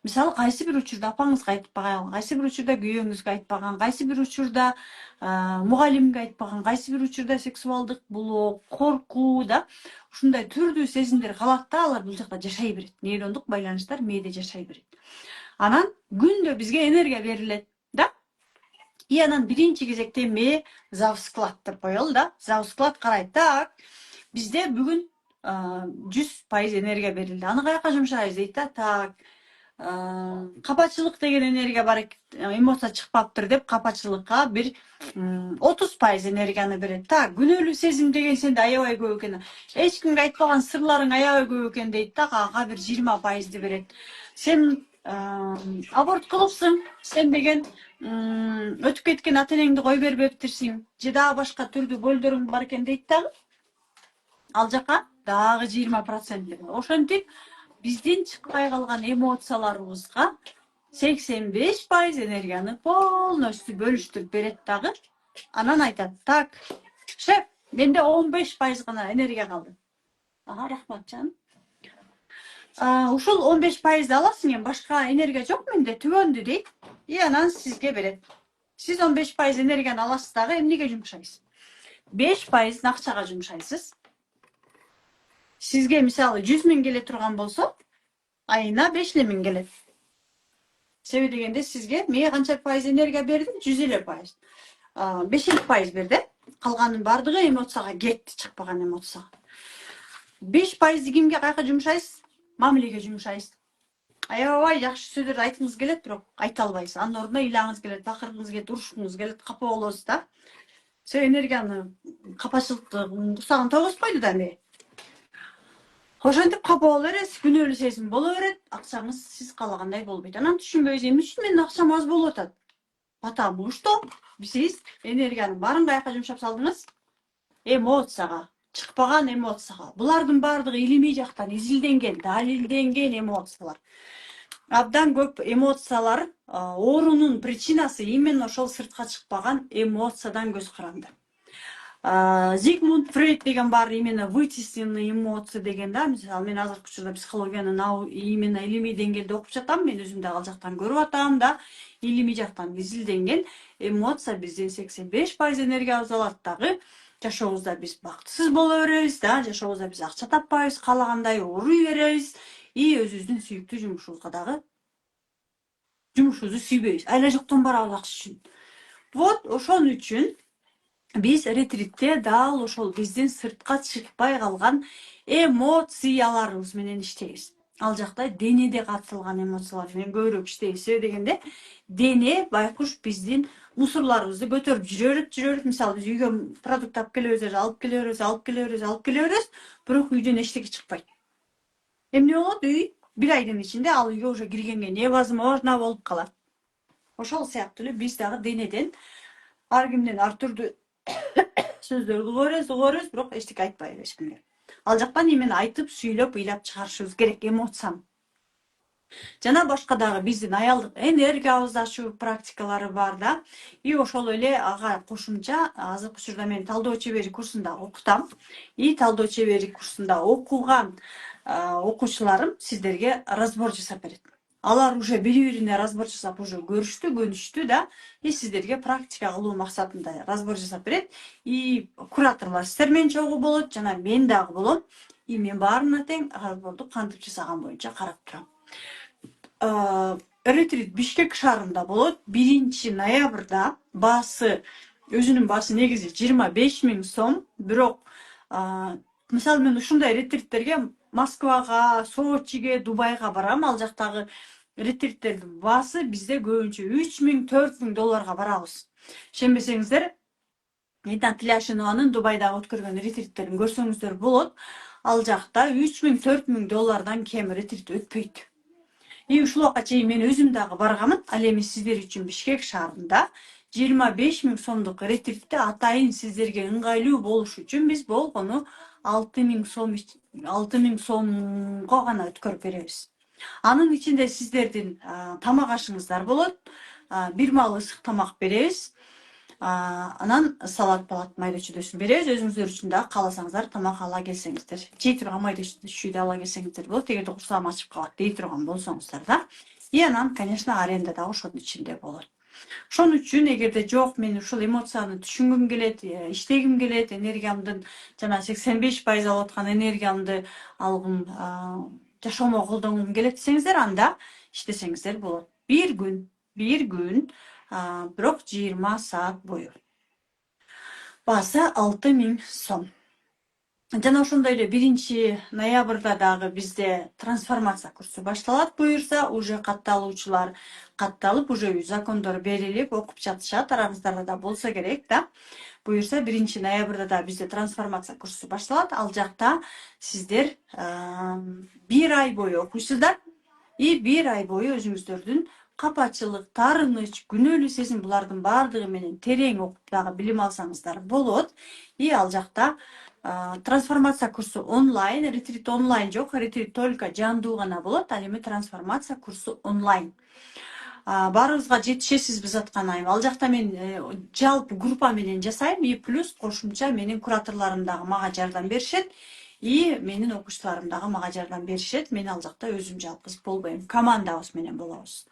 Мисалы кайсы бир учурда апаңызга айтпаган, кайсы бир учурда күйөөңүзгө айтпаган, кайсы бир учурда мугалимге айтпаган, кайсы бир учурда сексуалдык блок, коркуу да, ушундай түрдүү сезимдер калат да, алар бул жакта жашай берет. Нейрондук байланыштар мээде жашай берет. Анан күндө бизге энергия берилет, да? И анан биринчи кезекте завсклад деп коелу да. Завсклад карайт. Так, бизде бүгүн 100% энергия берилди. Аны каяка жумшайбыз дейт да. Так, капачылык деген энергия бар, эмоция чыкпаптыр деп капачылыкка бир 30% энергияны берет. Так, күнөөлүү сезим деген сенде аябай көп экен. Эч кимге айтпаган сырларың аябай көп экен дейт да, ага бир 20%ды берет. Сен аборт кылыпсың, сен деген өтүп кеткен ата энеңди кой бербептирсиң, же дагы башка түрдүү болдоруң бар экен дейт дагы. Ал жака дагы 20% берет. Ошентип биздин чыкпай калган эмоцияларыбызга 85% энергияны полностью бөлүштүрүп берет дагы. Анан айтат: "Так, шеф, Менде 15% гана энергия калды. Ага, рахмат жаным. Ушул 15% аласың эми, башка энергия жок менде, түгөндү дейт. И анан сизге берет. Сиз 15% энергияны аласыз дагы эмнеге жумшайсыз? 5% акчага жумшайсыз. Сизге мисалы 100 000 келе турган болсо, айына 5 000 келет. Себеби дегенде сизге мен канча пайыз энергия бердим? 150%. 5% берди. Калганын бардыгы эмоцияга кетти, чыкпаган эмоцияга. 5% кимге кайка жумшайсыз? Мамилеге жумшайсыз. Аябай жакшы сөздөрдү айткыңыз келет, бирок айта албайсыз. Анын ордуна ыйлаңыз келет, бакыргыңыз келет, урушкуңуз келет, капа болосуз да. Сө энергияны капачылыкты курсагын тогузбойду да эми. Ошентип капа боло бересиз, күнөөлүү сезим боло берет, акчаңыз сиз каалагандай болбойт. Анан түшүнбөйсүз, эмне үчүн менин акчам аз болуп атат? Потому что сиз энергиянын баарын каяка жумшап салдыңыз? Эмоцияга, чыкпаган эмоцияга. Булардын баардыгы илимий жактан изилденген, далилденген эмоциялар. Абдан көп эмоциялар оорунун причинасы именно ошол сыртка чыкпаган эмоциядан көз каранды. Зигмунд Фрейд деген бар, именно вытесненные эмоции деген да. Мисалы мен азыркы учурда психологиянын именно илимий деңгээлде окуп жатам, мен өзүм да ал жактан көрүп атам да. Илимий жактан изилденген эмоция биздин 85% энергиябызды алат дагы. Жашообузда биз бактысыз боло беребиз да, жашообузда биз акча таппайбыз, каалагандай ооруй беребиз и өзүбүздүн сүйүктүү жумушубузга дагы жумушубузду сүйбөйбүз. Айла жоктон барабыз акча үчүн. Вот ошон үчүн биз ретритте дал ошол биздин сыртка чыкпай калган эмоцияларыбыз менен иштейбиз. Ал жакта денеде катылган эмоциялар менен көбүрөөк иштейбиз. Себеби дегенде дене байкуш биздин мусорларыбызды көтөрүп жүрөт. Мисалы биз үйгө продукт алып келебиз, алып келебиз, бирок үйдөн эчтеке чыкпайт. Эмне болот? Үй бир айдын ичинде ал үйгө уже киргенге невозможно болуп калат. Ошол сыяктуу биз дагы денеден ар кимден ар түрдүү сөздөрдү угуп беребиз, бирок эчтеке айтпайбыз эчкимге. Ал жактан эмени айтып, сүйлөп, ыйлап чыгарышыбыз керек эмоцияны. Жана башка дагы биздин аялдык энергиябызды ачуу практикалары бар да. И ошол эле ага кошумча азыркы учурда мен талдоо чебери курсунда окутам. И талдоо чебери курсунда окуган окуучуларым сиздерге разбор жасап берет. Алар уже бири-бирине разбор жасап уже көрүштү, көнүштү да. И сиздерге практика кылуу максатында разбор жасап берет. И кураторлор сиздер менен чогуу болот, жана мен дагы болом. И мен баарына тең разборду кантип жасаган боюнча карап турам. Ретрит Бишкек шаарында болот. 1 ноябрда баасы өзүнүн баасы негизи 25 000 сом. Бирок мисалы мен ушундай ретриттерге Москвага, Сочиге, Дубайга барам. Ал жактагы ретриттердин баасы бизде көбүнчө 3 000, 4 000 долларга барабыз. Ишенбесеңиздер, Митан Тиляшинованын Дубайдагы өткөргөн ретриттерин көрсөңүздөр болот. Ал жакта 3 000, 4 000 доллардан кем ретрит өтпөйт. И ушул убакка чейин мен өзүм дагы барганмын. Ал эми сиздер үчүн Бишкек шаарында 25 000 сомдук ретритте атайын сиздерге ыңгайлуу болуш үчүн биз болгону 6 000 сомго гана өткөрүп беребиз. Анын ичинде сиздердин тамак ашыңыздар болот. Бир маал ысык тамак беребиз. Анан салат майда чүйдөсүн беребиз. Өзүңүздөр үчүн дагы кааласаңыздар тамак ала келсеңиздер. Жей турган майда чүйдө ала келсеңиздер болот. Эгерде курсагым ачып калат дей турган болсоңуздар да. И анан, конечно, аренда дагы ошонун ичинде болот. Ошон үчүн эгерде жок, мен ушул эмоцияны түшүнгүм келет, иштегим келет, энергиямдын жана 85% алып аткан энергиямды алгым, жашоомо колдонгум келет десеңиздер, анда иштесеңиздер болот. Bir gün, бирок 20 саат бою. Баасы 6 000 сом. Жана ошондой эле 1 ноябрда дагы бизде трансформация курсу башталат. Буюрса, уже катталуучулар катталып, уже закондор берилип, окуп жатышат. Араңыздарда да болсо керек да. Буюрса, 1 ноябрда да бизде трансформация курсу башталат. Ал жакта сиздер 1 ай бою окуйсуздар. И 1 ай бою өзүңүздөрдүн капачылык, таарыныч, күнөөлүү сезим булардын баардыгы менен терең окуп дагы билим алсаңыздар болот. И ал жакта трансформация курсу онлайн, ретрит онлайн жок, ретрит только жандуу гана болот. Ал эми трансформация курсу онлайн. Баарыбызга жетишесизби заткан айым. Ал жакта мен жалпы группа менен жасайм. И плюс кошумча менин кураторлорум дагы мага жардам беришет. И менин окуучуларым дагы мага жардам беришет. Мен ал жакта өзүм жалгыз болбойм. Командабыз менен болобуз.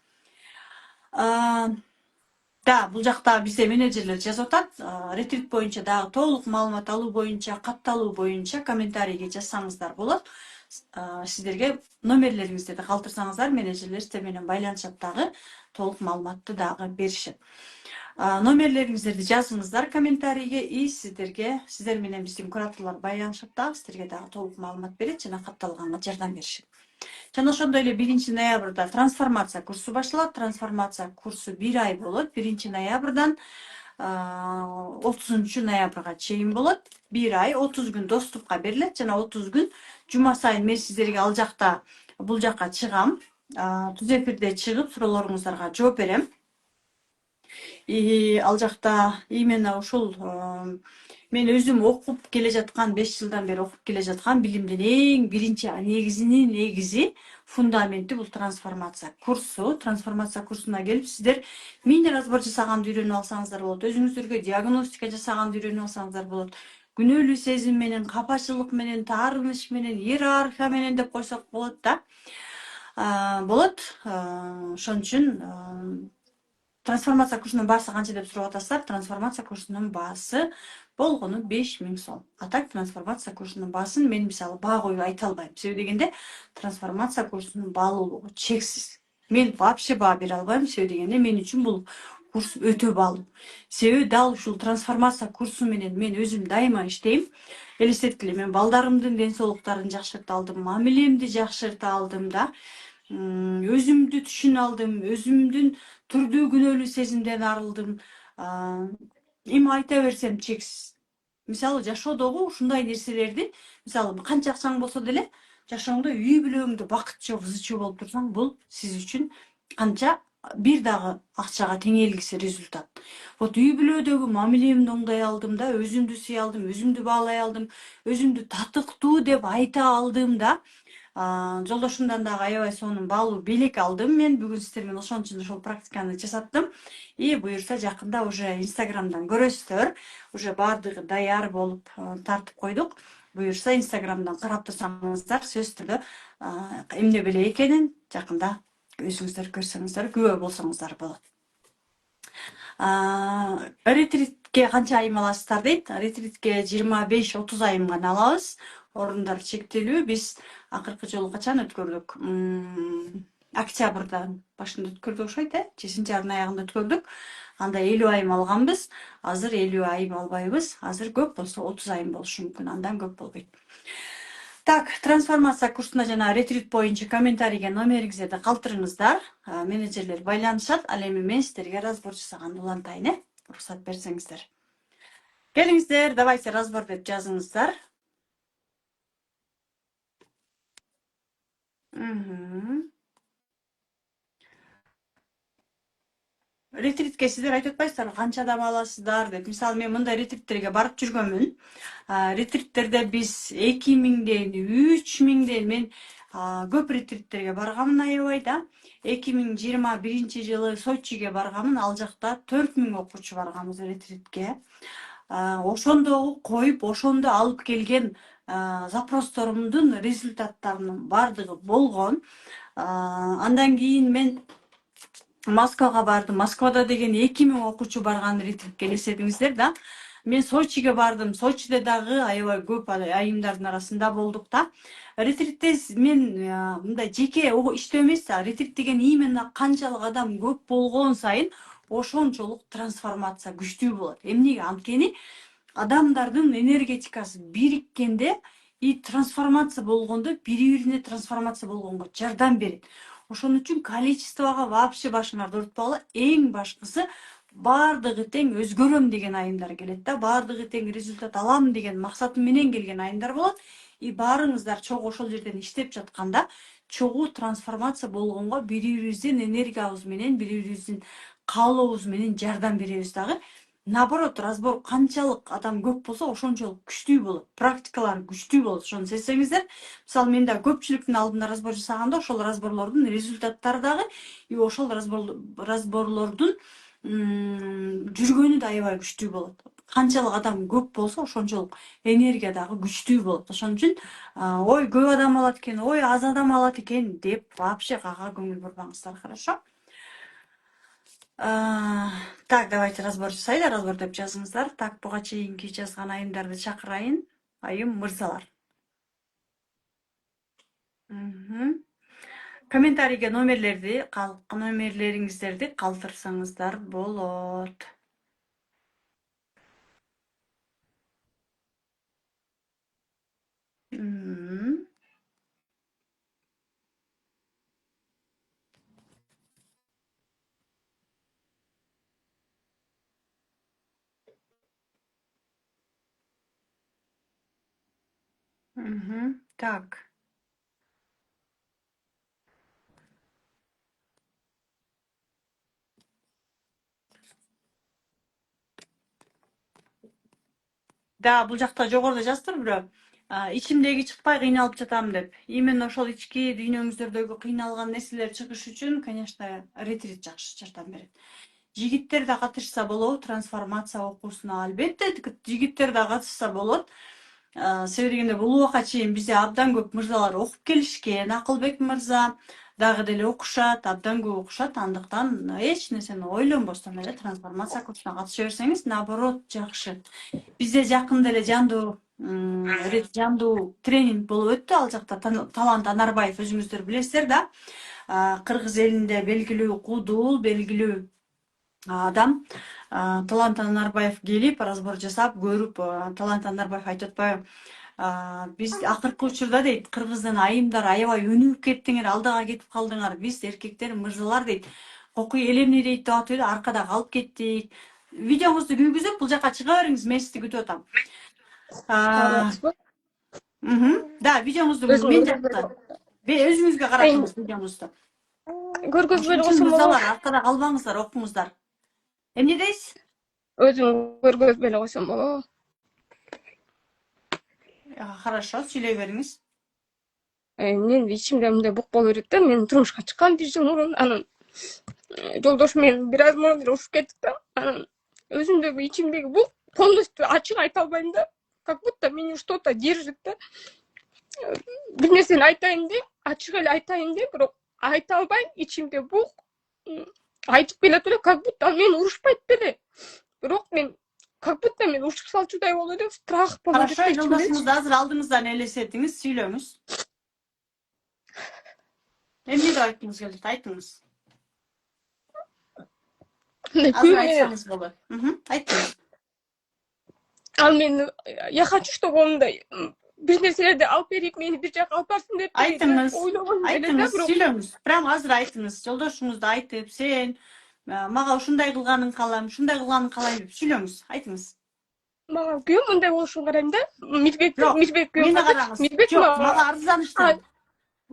Да, бул жакта бизде менеджерлер жазып атат. Ретрит боюнча дагы толук маалымат алуу боюнча, катталуу боюнча комментарийге жазсаңыздар болот. Сиздерге номерлериңиздерди калтырсаңыздар, менеджерлер сиздер менен байланышат дагы, толук маалыматты дагы беришет. Номерлериңиздерди жазыңыздар комментарийге, и сиздер менен биздин кураторлор байланышып дагы сиздерге дагы толук маалымат берет жана катталганга жардам беришет. Жана ошондой эле 1-ноябрда трансформация курсу башталат. Трансформация курсу 1 ай болот. 1-ноябрдан 30-ноябрга чейин болот. 1 ай 30 күн доступка берилет жана 30 күн жума сайын мен сиздерге ал жакта бул жакка чыгам. Түз эфирде чыгып суроолоруңуздарга жооп берем. Ал жакта именно ушул мен өзүм окуп келе жаткан 5 жылдан бери окуп келе жаткан билимдин эң биринчи негизи фундаменти бул трансформация курсу. Трансформация курсуна келип сиздер мини разбор жасаганды үйрөнүп алсаңыздар болот. Өзүңүздөргө диагностика жасаганды үйрөнүп алсаңыздар болот. Күнөөлүү сезим менен, капачылык менен, таарыныч менен, иерархия менен деп койсок болот да. Болот. Ошон үчүн трансформация курсунун баасы канча деп сурап атасыздар. Трансформация курсунун баасы болгону 5000 сом. А так трансформация курсунун баасын мен мисалы баа коюп айта албайм. Себеби дегенде трансформация курсунун баалуулугу чексиз. Мен вообще баа бере албайм. Себеби дегенде мен үчүн бул курс өтө баалуу. Себеби дал ушул трансформация курсу менен мен өзүм дайыма иштейм. Элестеткиле, мен балдарымдын ден соолуктарын жакшырта алдым, мамилемди жакшырта алдым да. Өзүмдү түшүнө алдым, өзүмдүн түрдүү күнөөлүү сезимден арылдым. Эми айта берсем чексиз. Мисалы жашоодогу ушундай нерселерди, мисалы канча акчаң болсо деле, жашооңдо үй бүлөңдү бакытчуу, кызычуу болуп турсаң, бул сиз үчүн канча бир дагы акчага теңелгиси результат. Вот үй бүлөдөгү мамилемди оңдой алдым да, өзүмдү сый алдым, өзүмдү баалай алдым, өзүмдү татыктуу деп айта алдым да. Жолдошумдан дагы аябай сонун баалуу белек алдым. Мен бүгүн сиздер менен ошон үчүн ошол практиканы жасаттым. И буюрса жакында уже Инстаграмдан көрөсүздөр. Уже баардыгы даяр болуп тартып койдук. Буюрса Инстаграмдан карап турсаңыздар, сөзсүз түрдө эмне беле экенин жакында өзүңүздөр көрсөңүздөр, күбө болсоңуздар болот. Ретритке канча айым аласыздар дейт. Ретритке 25-30 айым гана алабыз. Орундар чектелүү. Биз акыркы жолу качан өткөрдүк? Октябрдан башында өткөрдүк окшойт, же сентябрдын аягында өткөрдүк. Анда 50 айым алганбыз. Азыр 50 айым албайбыз. Азыр көп болсо 30 айым болушу мүмкүн, андан көп болбойт. Так, трансформация курсуна жана ретрит боюнча комментарийге номериңиздерди калтырыңыздар. Менеджерлер байланышат. Ал эми мен сиздерге разбор жасаганды улантайын, уруксат берсеңиздер. Келиңиздер, давайте разбор деп жазыңыздар. Ретритке сиздер айтып атпайсыздарбы, канча адам аласыздар деп. Мисалы мен мындай ретриттерге барып жүргөнмүн. Ретриттерде биз 2000ден, 3000ден мен көп ретриттерге барганмын аябай да. 2021 Сочиге барганмын. Ал жакта 4000 окуучу барганбыз ретритке. Ошондогу коюп, ошондо алып келген запросторумдун результаттарынын баардыгы болгон. Андан кийин мен Москвага бардым. Москвада деген 2000 окуучу барган ретритке элестетиңиздер да. Мен Сочиге бардым. Сочиде дагы аябай көп айымдардын арасында болдук да. Ретритте мен мындай жеке иштөө эмес, ретрит деген именно канчалык адам көп болгон сайын ошончолук трансформация күчтүү болот. Эмнеге? Анткени адамдардын энергетикасы бириккенде и трансформация болгондо бири-бирине трансформация болгонго жардам берет. Ошон үчүн количествого вообще башыңарды ортпогула. Эң башкысы баардыгы тең өзгөрөм деген айымдар келет да. Баардыгы тең результат алам деген максаты менен келген айымдар болот. И баарыңыздар чогуу ошол жерден иштеп жатканда чогуу трансформация болгонго бири-бирибиздин энергиябыз менен, бири-бирибиздин каалообуз менен жардам беребиз дагы. наоборот, разбор канчалык адам көп болсо ошончолук күчтүү болот. Практикалар күчтүү болот. Ошону сезсеңиздер, мисалы мен да көпчүлүктүн алдында разбор жасаганда ошол разборлордун результаттары дагы и ошол разборлордун жүргөнү да аябай күчтүү болот. Канчалык адам көп болсо ошончолук энергия дагы күчтүү болот. Ошон үчүн ой көп адам алат экен, ой аз адам алат экен деп вообще кага көңүл бурбаңыздар, хорошо? Так, давайте разбор жасайлы. Разбор деп жазыңыздар. Так, буга чейинки жазган айымдарды чакырайын. Айым мырзалар. Комментарийге номерлериңиздерди калтырсаңыздар болот. Так. Да, бул жакта жогоруда жазыптыр бирөө. Ичимдеги чыкпай кыйналып жатам деп. Именно ошол ички дүйнөңүздөрдөгү кыйналган нерселер чыгыш үчүн, конечно, ретрит жакшы жардам берет. Жигиттер да катышса болобу трансформация окуусуна? Албетте, жигиттер да катышса болот. Себеби дегенде бул убакка чейин бизде абдан көп мырзалар окуп келишкен. Акылбек мырза дагы деле окушат, абдан көп окушат. Андыктан эч нерсени ойлонбостон эле трансформация курсуна катыша берсеңиз, наоборот, жакшы. Бизде жакында эле жандуу тренинг болуп өттү. Ал жакта Талант Анарбаев, өзүңүздөр билесиздер да, кыргыз элинде белгилүү куудул, белгилүү адам. Талант Анарбаев келип разбор жасап көрүп, Талант Анарбаев айтып атпайбы, биз акыркы учурда дейт, кыргыздын айымдары аябай өнүгүп кеттиңер, алдыга кетип калдыңар. Биз эркектер, мырзалар дейт, кокуй элемне дейт деп атып эле, аркада калып кеттик. Видеоңузду күйгүзүп, бул жака чыга бериңиз, мен сизди күтүп атам. Да, видеоңузду мен жакта. Өзүңүзгө каратыңыз видеоңузду. Көргөзбөй койсом болобу? Мырзалар, аркада калбаңыздар, окуңуздар. Эмне дейсиз? Өзүң көргөзбөй койсом болобу? Хорошо, сүйлөй бериңиз. Мен ичимде мындай бук болуп берет да. Мен турмушка чыккан 1 жыл мурун, анан жолдошум менен бир аз мурун урушуп кеттик да. Анан өзүмдөгү ичимдеги бук полностью ачык айта албайм да. Как будто мени что-то держит да. Бир нерсени айтайын дейм, ачык эле айтайын дейм, бирок айта албайм. Ичимде бук айтып келет эле, как будто мен урушпайт деле. Бирок мен как будто мен урушуп салчудай болуп элем, страх болуп эле. Хорошо, жолдошуңузду азыр алдыңыздан элестетиңиз, сүйлөңүз. Эмне деп айткыңыз келет, айтыңыз. Азыр айтсаңыз болот. Айтыңыз. Ал мен я хочу, чтобы ондай бир нерселерди алып берип, мени бир жака алып барсын деп Айтыңыз. ойлогон эле да, Айтыңыз, бирок сүйлөңүз. Прям азыр айтыңыз. Жолдошуңузду айтып, сен мага ушундай кылганын каалайм, ушундай кылганын каалайм деп сүйлөңүз. Айтыңыз. мага күйөөм мындай болушун карайм да. Мирбек мени караңыз. Жок, мага арызданыштын.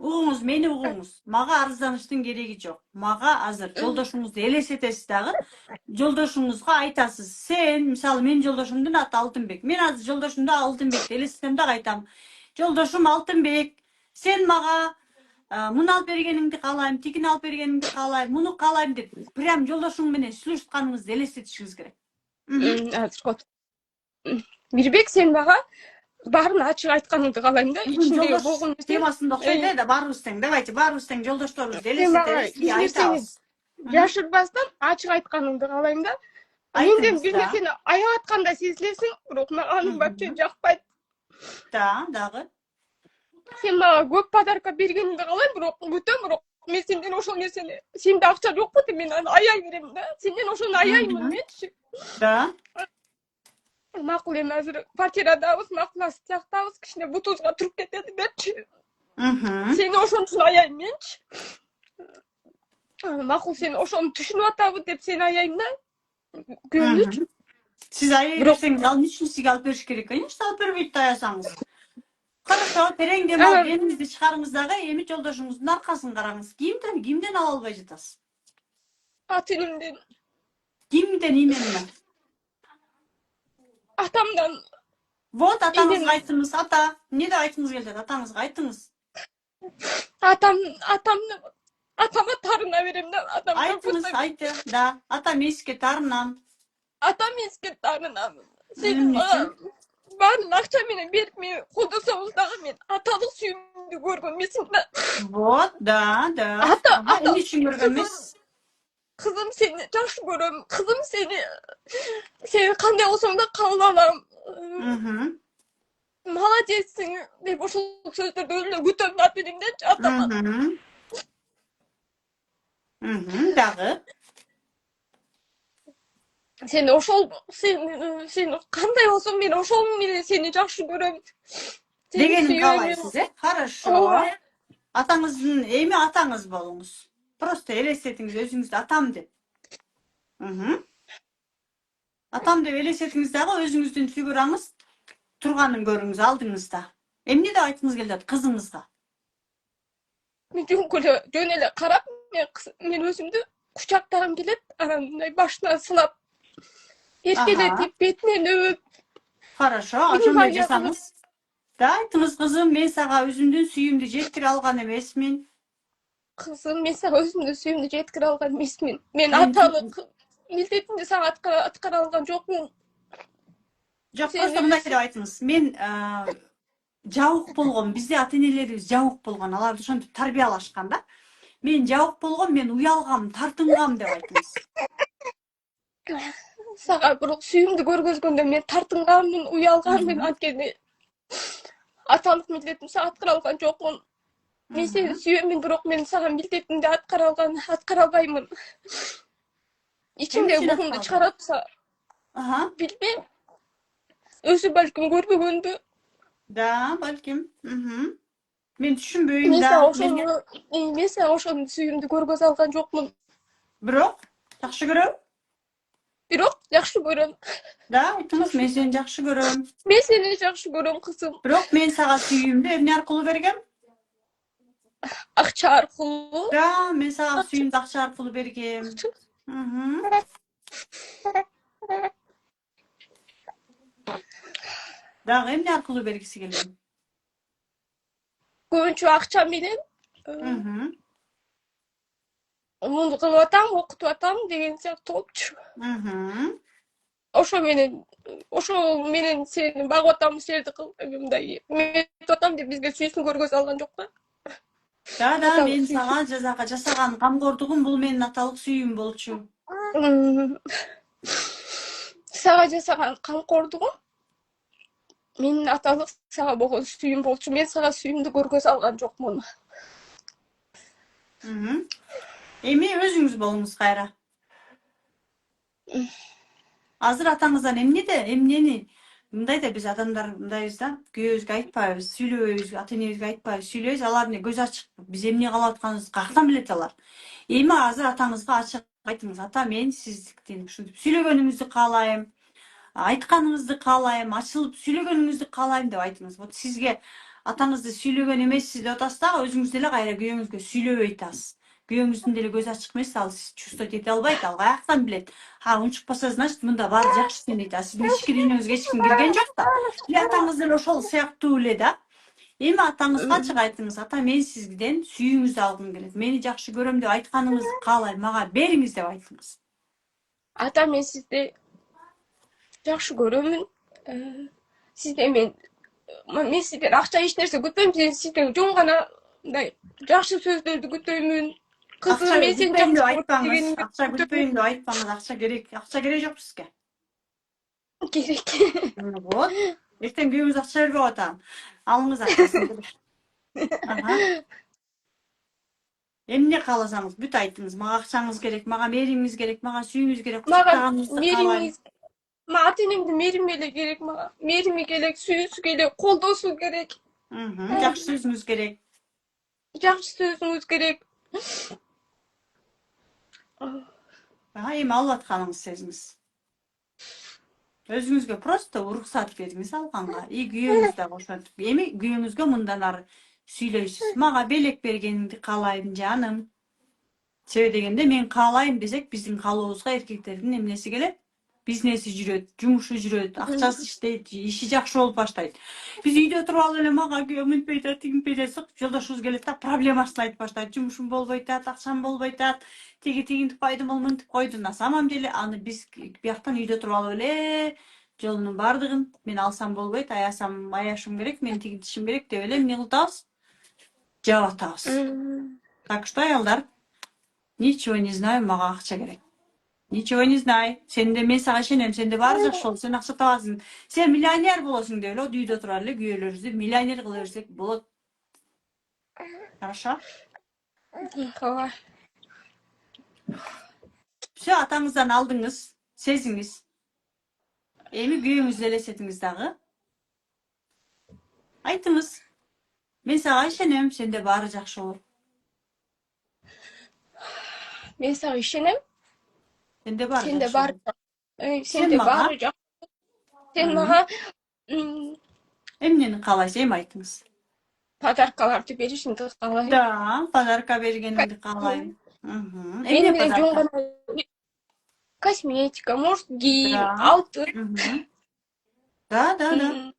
Угуңуз, мени угуңуз. Мага арызданыштын кереги жок. Мага азыр жолдошуңузду элестетесиз дагы. Жолдошуңузга айтасыз. Сен, мисалы, менин жолдошумдун аты Алтынбек. Мен азыр жолдошумду Алтынбекти элестетем дагы айтам. Жолдошум Алтынбек, сен мага муну алып бергениңди каалайм, тигини алып бергениңди каалайм, муну каалайм деп, прям жолдошуң менен сүйлөшкөнүңүздү элестетишиңиз керек. Азыр Мирбек, сен мага баарын ачык айтканыңды каалайм да. Ичиндеги болгон темасында окшойт да, баарыбыз тең. Давайте, баарыбыз тең жолдошторубузду элестетебиз, айтабыз. Жашырбастан ачык айтканыңды каалайм да. Менден бир нерсени аяп аткандай сезилесиң, бирок мага анын вообще жакпайт. Да, дагы. Сен мага көп подарка бергениңди каалайм, бирок күтөм, бирок мен сенден ошол нерсени, сенде акча жокпу деп мен аны аяй берем да. Сенден ошону аяймын менчи. Да. Макул, эми азыр квартирадабыз, макулдашып сактабыз, кичине бутубузга туруп кетели депчи. Сени ошон үчүн аяйм менчи. Макул, сен ошону түшүнүп атабы деп сени аяйм да. Күйөөм үчүн. Сиз аяй берсеңиз, ал үчүн сизге алып бериш керек. Конечно, алып бербейт да аясаңыз. Хорошо, терең дем алып, эниңизди чыгарыңыз дагы, эми жолдошуңуздун аркасын караңыз. Кимден ала албай жатасыз? Ат илимден. Кимден именно? Atamdan Вот атаңызға Elim айтыңыз, ата. Не де айтыңыз келді? Атаңызға айтыңыз. atamni atama tarına vereyim de atamdan Айтыңыз, kurtarayım. айты. Да, атам еске тарынам. Atam eski tarınam. Sen Эмне үчүн? bana akça beni berip meni kolda soğuzdağı men atalık suyumdu görgün mesin de. Вот, да, да. Ага, Ata эмне үчүн көргөнбүз? kızım seni жақсы көрөм. Kızım seni kандай olsam da kabul alam. Мхм. Молодецсің деп ошол сөздөрдү эле күтөм да менимдечи атама. Мхм. Мхм. Дагы. Sen kандай olsam men ошол менен сени жакшы көрөм. Сени Дегенин сүйөм. каалайсыз, э? Хорошо. Ооба. Атаңыздын эми атаңыз болуңуз. Просто элестетиңиз өзүңүздү атам деп. Мхм. Атам деп элестетиңиз дагы өзүңүздүн фигураңыз турганын көрүңүз алдыңызда. Эмне деп айткыңыз келип атат кызыңызга? Мен жөн эле карап мен өзүмдү кучактагым келет. Анан мындай башынан сылап, эркелетип, бетинен өбүп, Хорошо, минималия ошондой кылып. жасаңыз. Да, айтыңыз кызым, мен сага өзүмдүн сүйүүмдү жеткире алган эмесмин. Кызым, мен сага өзүмдүн сүйүүмдү жеткире алган эмесмин. Мен Мен аталык милдетимди сага аткара алган жокмун. жок, Сен просто мындай деп айтыңыз. Мен жабык болгон, бизде ата-энелерибиз жабык болгон, аларды ошентип тарбиялашкан да. Мен жабык болгон, мен уялгам, тартынгам деп айтыңыз. сага бирок сүйүүмдү көргөзгөндө мен тартынганмын, уялганмын, анткени аталык милдетимди сага аткара алган жокмун. Мен сени сүйөмүн, бирок мен сага милдетимди аткара албаймын. Ичимдеги бугумду чыгара турса, Ага. билбейм. Өзү балким көрбөгөндү. Да, балким. Мен түшүнбөйм Мен да. сага ошону сүйүүмдү көргөзө алган жокмун. Бирок жакшы көрөм. Бирок жакшы көрөм. Да, айтыңыз, мен сени жакшы көрөм. Мен сени жакшы көрөм, кызым. Бирок мен сага сүйүүмдү эмне аркылуу бергем? Акча аркылуу. Да, мен сага сүйүүмдү акча аркылуу бергем. Дагы эмне аркылуу бергиси келген? Көбүнчө акча менен муну кылып атам, окутуп атам деген сыяктуу болчу. Ошол менен сени багып атам, силерди мындай метип атам деп бизге сүйүүсүн көргөзө алган жок да. Да, мен сага жасаган камкордугум бул менин аталык сүйүүм болчу. Сага жасаган камкордугум менин аталык сага болгон сүйүүм болчу. Мен сага сүйүүмдү көргөзө алган жокмун. Эми өзүңүз болуңуз кайра. Азыр атаңыздан эмнени мындай да биз адамдар мындайбыз да, күйөөбүзгө айтпайбыз, сүйлөбөйбүз, ата-энебизге айтпайбыз, сүйлөйбүз, алар эмне көз ачык, биз эмне кылып атканыбызды каяктан билет алар. Эми азыр атаңызга ачык айтыңыз, ата, мен сиздиктен ушинтип сүйлөгөнүңүздү каалайм, айтканыңызды каалайм, ачылып сүйлөгөнүңүздү каалайм деп айтыңыз. Вот сизге атаңызды сүйлөгөн эмессиз деп атасыз дагы өзүңүз деле кайра күйөөңүзгө сүйлөбөй атасыз. Күйөөңүздүн деле көз ачык эмес, ал чувствовать эте албайт, ал каяктан билет. Унчукпаса, значит, мында баары жакшы экен дейт. А сиздин ички дүйнөңүзгө эч ким кирген жок да. Эле атаңыз деле ошол сыяктуу эле да. Эми атаңызга ачык айтыңыз, ата, мен сизден сүйүүңүздү алгым келет. Мени жакшы көрөм деп айтканыңызды каалайм, мага бериңиз деп айтыңыз. Ата, мен сизди жакшы көрөмүн. Мен сизден акча эч нерсе күтпөйм. Сизден жөн гана мындай жакшы сөздөрдү күтөмүн. Кызым, мен сени жакшы көрөм. Акча күтпөйм деп айтпаңыз, акча керек жок бизге. Керек. Вот. Эртең күйөөңүз акча бербей атам. Алыңыз акчасын. Эмне кааласаңыз бүт айтыңыз. Мага акчаңыз керек, мага мээримиңиз керек, мага сүйүүңүз керек, кучактаганыңызды каалайм. Ата-энемдин мээрими эле керек мага. Мээрими керек, сүйүүсү керек, колдоосу керек. Жакшы сөзүңүз керек. Жакшы сөзүңүз керек. Эми алып атканыңыз сезиңиз. Өзүңүзгө просто уруксат бериңиз алганга. Күйөөңүз дагы ошентип. Эми күйөөңүзгө мындан ары сүйлөйсүз. Мага белек бергениңди каалайм, жаным. Себеби дегенде мен каалайм десек, биздин каалообузга эркектердин эмнеси келет? бизнеси жүрөт, жумушу жүрөт, акчасы иштейт, иши жакшы болуп баштайт. Биз үйдө туруп алып эле мага күйөөмүнтпөй атат, тигинтпөй атат, жолдошубуз келет да проблемасын айтып баштайт. Жумушум болбой атат, акчам болбой атат, тигинтип койдум, ол мынтип койду. На самом деле аны биз бияктан үйдө туруп алып эле жолунун баардыгын мен алсам болбойт, аясам аяшым керек, мен тигинтишим керек деп эле эмне кылтабыз? Жаап атабыз. Так что аялдар, ничего не знаю, мага акча керек. Ничего не знаю. Мен сага ишенем, сенде баары жакшы болот, сен акча табасың. Сен миллионер болосуң деп эле үйдө тура эле күйөөлөрүбүздү миллионер кыла берсек болот. Хорошо? Ооба. Все, атаңыздан алдыңыз, сезиңиз. Эми күйөөңүздү элестетиңиз дагы. Айтыңыз. Мен сага ишенем, сенде баары жакшы болот. Мен сага ишенем. Сенде баары Сенде жакшы баары болот. сенде мага? баары жакшы. Сен мага Эмнени каалайсыз? Эми айтыңыз. подаркаларды беришиңди каалайм. Да, подарка бергениңди каалайм. Мен Эмне менен подарка? жөн гана косметика, мужские, Да. алтын, Да.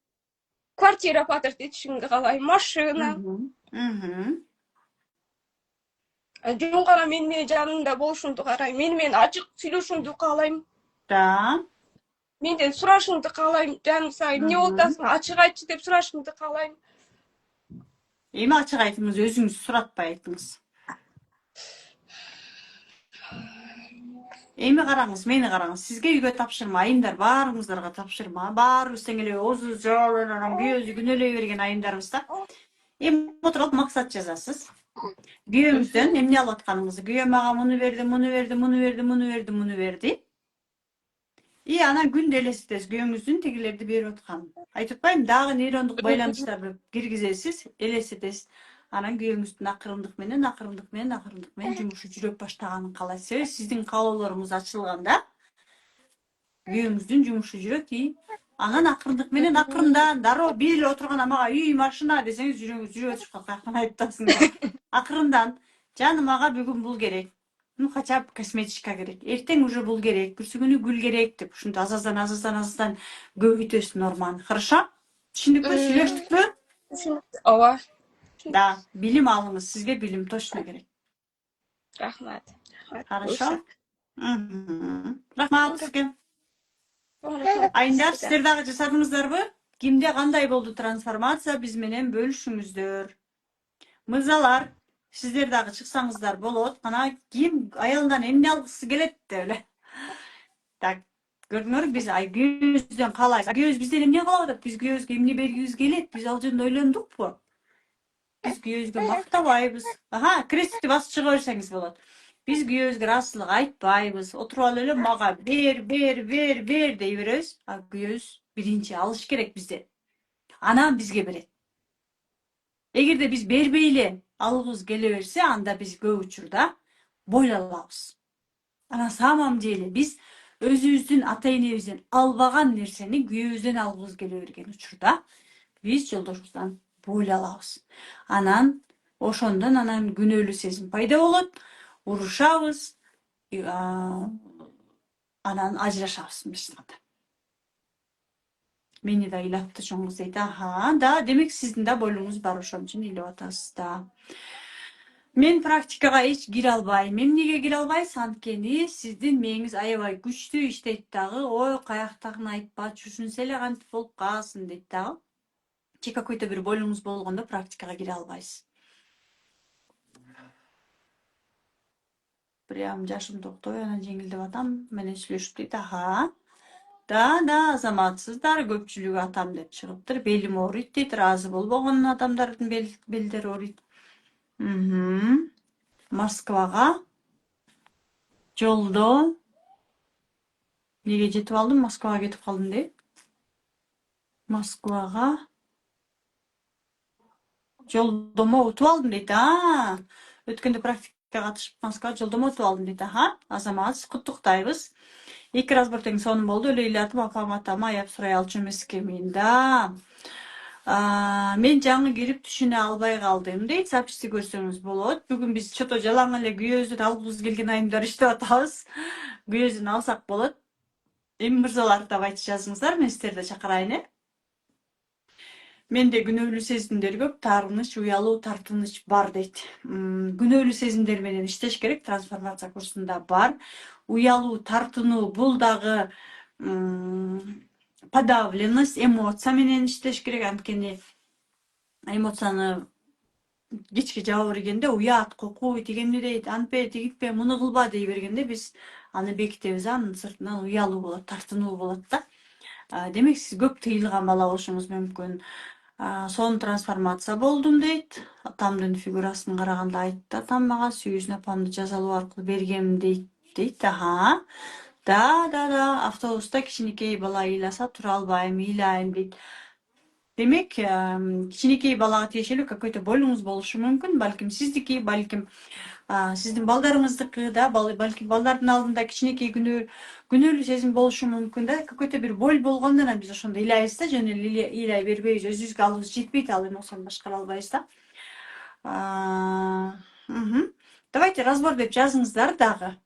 квартира подарок этишиңди каалайм, машина. Жөн гана менин жанымда болушуңду каалайм. Мени менен ачык сүйлөшүүңдү каалайм. Да. Менден сурашыңды каалайм. Жаным сага эмне болуп атасың? Ачык айтчы деп сурашыңды каалайм. Эми ачык айтыңыз, өзүңүз суратпай айтыңыз. Эми караңыз, мени караңыз. Сизге үйгө тапшырма, айымдар баарыңыздарга тапшырма. Баарыбыз тең эле озу жолунан күйөөбүздү күнөөлөй берген айымдарбыз да. Эми отуруп максат жазасыз. Күйөөңүздөн эмне алып атканыңызды, күйөө мага муну берди. И анан күндө элестетесиз күйөөңүздүн тигилерди берип атканын. Айтып атпайм, дагы нейрондук байланыштарды киргизесиз, элестетесиз. Анан күйөөңүздүн акырындык менен жумушу жүрөп баштаганын каалайсыз. Себеби сиздин каалоолоруңуз ачылганда күйөөңүздүн жумушу жүрөт и анан акырындык менен акырындан дароо бир эле отурганда мага үй, машина десеңиз жүрөгүңүз жүрүп өтүшкөн каяктан айтасыңдар. Акырындан жаным мага бүгүн бул керек. Ну хотя бы косметичка керек. Эртең уже бул керек. Бүрсү күнү гүл керек деп ушинтип азаздан көбөйтөсүз норманы. Хорошо? Түшүндүкпү? Сүйлөштүкпү? Ооба. Да, билим алыңыз. Сизге билим точно керек. Рахмат. Хорошо? Рахмат сизге. Айымдар, сиздер дагы жасадыңыздарбы? Кимде кандай болду трансформация, биз менен бөлүшүңүздөр. Мырзалар, сиздер дагы чыксаңыздар болот. Ана ким аялынан эмне алгысы келет деп эле. Так, көрдүңөрбү, биз күйөөбүздөн каалайбыз. Күйөөбүз бизден эмне калап атат? Биз күйөөбүзгө эмне бергибиз келет? Биз ал жөнүндө ойлондукпу? Биз күйөөбүзгө мактабайбыз. Крестикти басып чыга берсеңиз болот. Биз күйөөбүзгө ыраазычылык айтпайбыз. Отуруп алып эле мага бер дей беребиз. А күйөөбүз биринчи алыш керек бизден. Анан бизге берет. Эгерде биз бербей эле алгыбыз келе берсе, анда биз көп учурда бойлалабыз. На самом деле биз өзүбүздүн ата-энебизден албаган нерсени күйөөбүздөн алгыбыз келе берген учурда биз жолдошубуздан бойлалабыз. Анан ошондон күнөөлүү сезим пайда болот, урушабыз, анан ажырашабыз мындай. Мени да ыйлапты чоңуз дейт. Да, демек сиздин да бойлуңуз бар, ошон үчүн ыйлап атасыз да. Мен практикага эч кире албайм. Эмнеге кире албайсыз? Анткени сиздин мээңиз аябай күчтүү иштейт дагы. Ой, каяктагын айтпа, түшүнсө эле кантип болуп каласың дейт дагы. Же какой-то бир бойлуңуз болгондо практикага кире албайсыз. Прям жашым токтой, анан жеңилдеп атам менен сүйлөшүп дейт. Да, азаматсыздар, көпчүлүгү атам деп чыгыптыр. Белим ооруйт дейт, ыраазы болбогон адамдардын белдери ооруйт. Москвага жолдо неге жетип алдым, Москвага кетип калдым дейт. Москвага жолдомо утуп алдым дейт. Өткөндө практикага катышып Москвага жолдомо утуп алдым дейт. Азамат, куттуктайбыз. 2 разбор тең сонун болду. Эле ыйлатып апама атама аяп сурай алчу эмескенмин да. Мен жаңы кирип түшүнө албай калдым дейт. Записти көрсөңүз болот. Бүгүн биз чото жалаң эле күйөөбүздөн алгыбыз келген айымдар иштеп атабыз. Күйөөбүздөн алсак болот. Эми мырзалар да айтып жазыңыздар, мен сиздерди чакырайын. Менде күнөөлүү сезимдер көп, таарыныч, уялуу тартыныч бар дейт. Күнөөлүү сезимдер менен иштеш керек, трансформация курсунда бар. Уялуу тартынуу бул дагы подавленность, эмоция менен иштеш керек. Анткени эмоцияны кечке жаба бергенде уят, кокуй, тигемне дейт, антпе, тигитпе, муну кылба дей бергенде биз аны бекитебиз, анын сыртынан уялуу болот, тартынуу болот да. Демек сиз көп тыйылган бала болушуңуз мүмкүн. Son трансформация болдум дейт. Атамдын фигурасын караганда айтты атам мага, сүйүүсүн апамды жазалоо аркылуу бергем дейт. Аха. Да. Автобуста кичинекей бала ыйласа тура албайм, ыйлайм дейт. Демек, кичинекей балага тиешелүү какой-то болуңуз болушу мүмкүн. Балким сиздики, балким сиздин балдарыңыздыкы да, балким балдардын алдында кичинекей күнөөлүү сезим болушу мүмкүн да. Какой-то бир боль болгондон анан биз ошондо ыйлайбыз да, жөн эле ыйлай бербейбиз. Өзүбүзгө алыбыз жетпейт, ал эмоцияны башкара албайбыз да. Давайте разбор деп жазыңыздар дагы.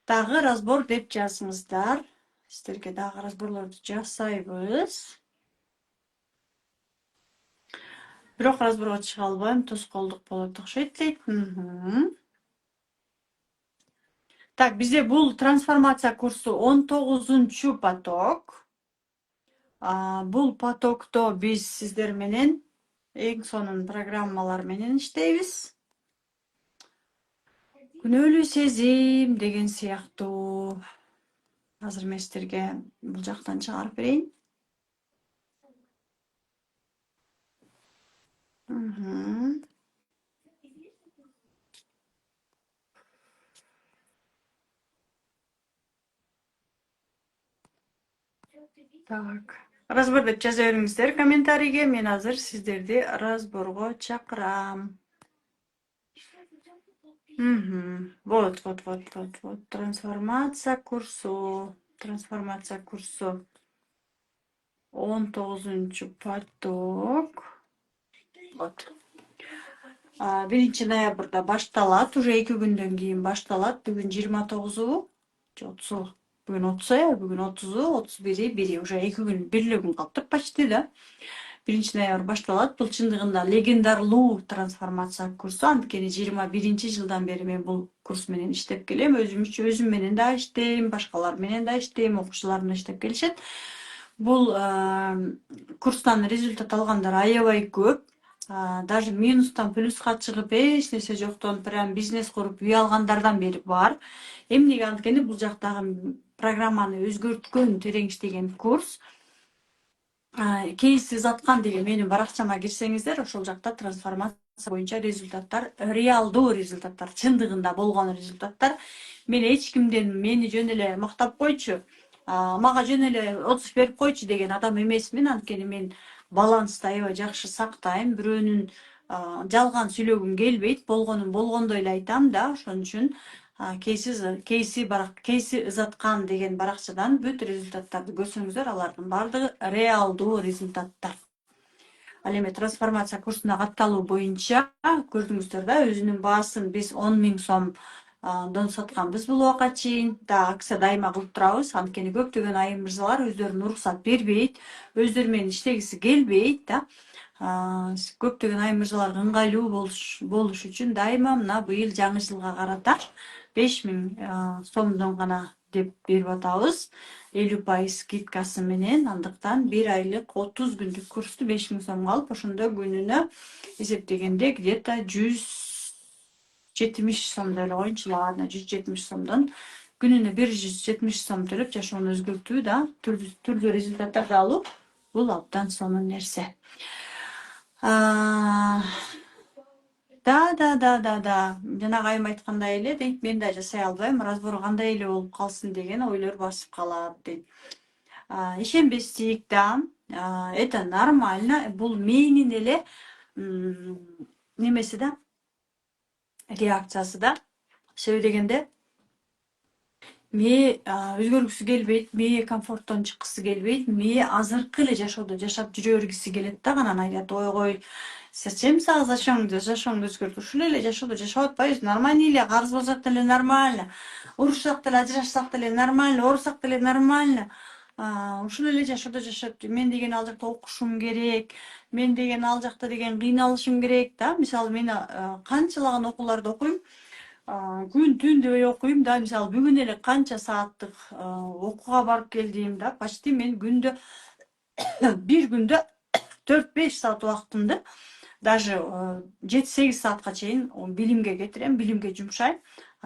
Дагы разбор деп жазыңыздар. Сиздерге дагы разборлорду жасайбыз. Бирок разборго чыга албайм, тоскоолдук болот окшойт дейт. Так, bizde бул трансформация курсу 19-чу поток. Бул потокто биз сиздер менен эң сонун программалар менен иштейбиз. Күнөөлүү сезим деген сыяктуу. Азыр мен сиздерге бул жактан чыгарып берейин. Так. Разбор деп жаза бериңиздер комментарийге. Мен азыр сиздерди разборго чакырам. Вот. Трансформация курсу. 19-чу поток. Вот. 1 ноябрда башталат, уже 2 күндөн кийин башталат. Бүгүн 29-у, 30-у. Бүгүн 30-у, бүгүн 30-у, 31-и, 1-и, уже 2 күн, бирле күн калды почти да. 1 ноябрь башталат. Бул чындыгында легендарлуу трансформация курсу. Анткени 21 жылдан бери мен бул курс менен иштеп келем. Өзүм менен да иштейм, башкалар менен да иштейм, окуучуларым иштеп келишет. Бул курстан результат алгандар аябай көп. Даже минустан плюска чыгып эч нерсе жоктон прям бизнес куруп үй алгандардан бери бар. Эмнеге анткени бул жактагы программаны өзгөрткөн, терең иштеген курс. Кейси заткан деген менин баракчама кирсеңиздер, ошол жакта трансформация боюнча результаттар, реалдуу результаттар, чындыгында болгон результаттар. Мен эч кимден мени жөн эле мактап койчу, мага жөн эле отзыв берип койчу деген адам эмесмин. Анткени мен балансты аябай жакшы сактайм. Бирөөнүн жалган сүйлөгүм келбейт. Болгонун болгондой эле айтам да. Ошон үчүн кейси ызаткан деген баракчадан бүт результаттарды көрсөңүздөр, алардын бардыгы реалдуу результаттар. Ал эми трансформация курсуна катталуу боюнча көрдүңүздөр да, өзүнүн баасын биз 10 000 сомдон сатканбыз бул убакка чейин. Да, акция дайыма кылып турабыз. Анткени көптөгөн айым мырзалар өздөрүнө уруксат бербейт, өздөрү менен иштегиси келбейт да. Көптөгөн айым мырзаларга ыңгайлуу болуш үчүн дайыма мына быйыл жаңы жылга карата 5 000 сомдон гана деп берип атабыз. 50% скидкасы менен. Андыктан 1 айлык 30 күндүк курсту 5 000 сомго алып, ошондо күнүнө эсептегенде где-то 170 сомдой эле коеюнчу. Ладно, 170 сомдон күнүнө 170 сом төлөп жашоону өзгөртүү да, түрдүү результаттарды алуу, бул абдан сонун нерсе. Да. Жанагы айым айткандай эле дейт, мен да жасай албайм, разбор кандай эле болуп калсын деген ойлор басып калат дейт. Ишенбестик да, это нормально. Бул менин эле немеси да, реакциясы да. Себеби дегенде мээ өзгөргүсү келбейт, мээ комфорттон чыккысы келбейт, мээ азыркы эле жашоодо жашап жүрө бергиси келет да. Анан айтат, ой Зачем сага жашооңду өзгөртүп? Ушул эле жашоодо жашап атпайбызбы? Нормально эле, карыз болсак деле нормально. Урушсак деле, ажырашсак деле нормально, оорусак деле нормально. Ушул эле жашоодо жашап, мен деген ал жакта окушум керек, мен деген ал жакта деген кыйналышым керек да. Мисалы мен канчалаган окууларды окуйм, күн түн дебей окуйм да. Мисалы бүгүн эле канча сааттык окууга барып келдим да. Почти мен күндө бир күндө 4-5 саат убактымды даже 7-8 саатка чейин билимге кетирем, билимге жумшайм.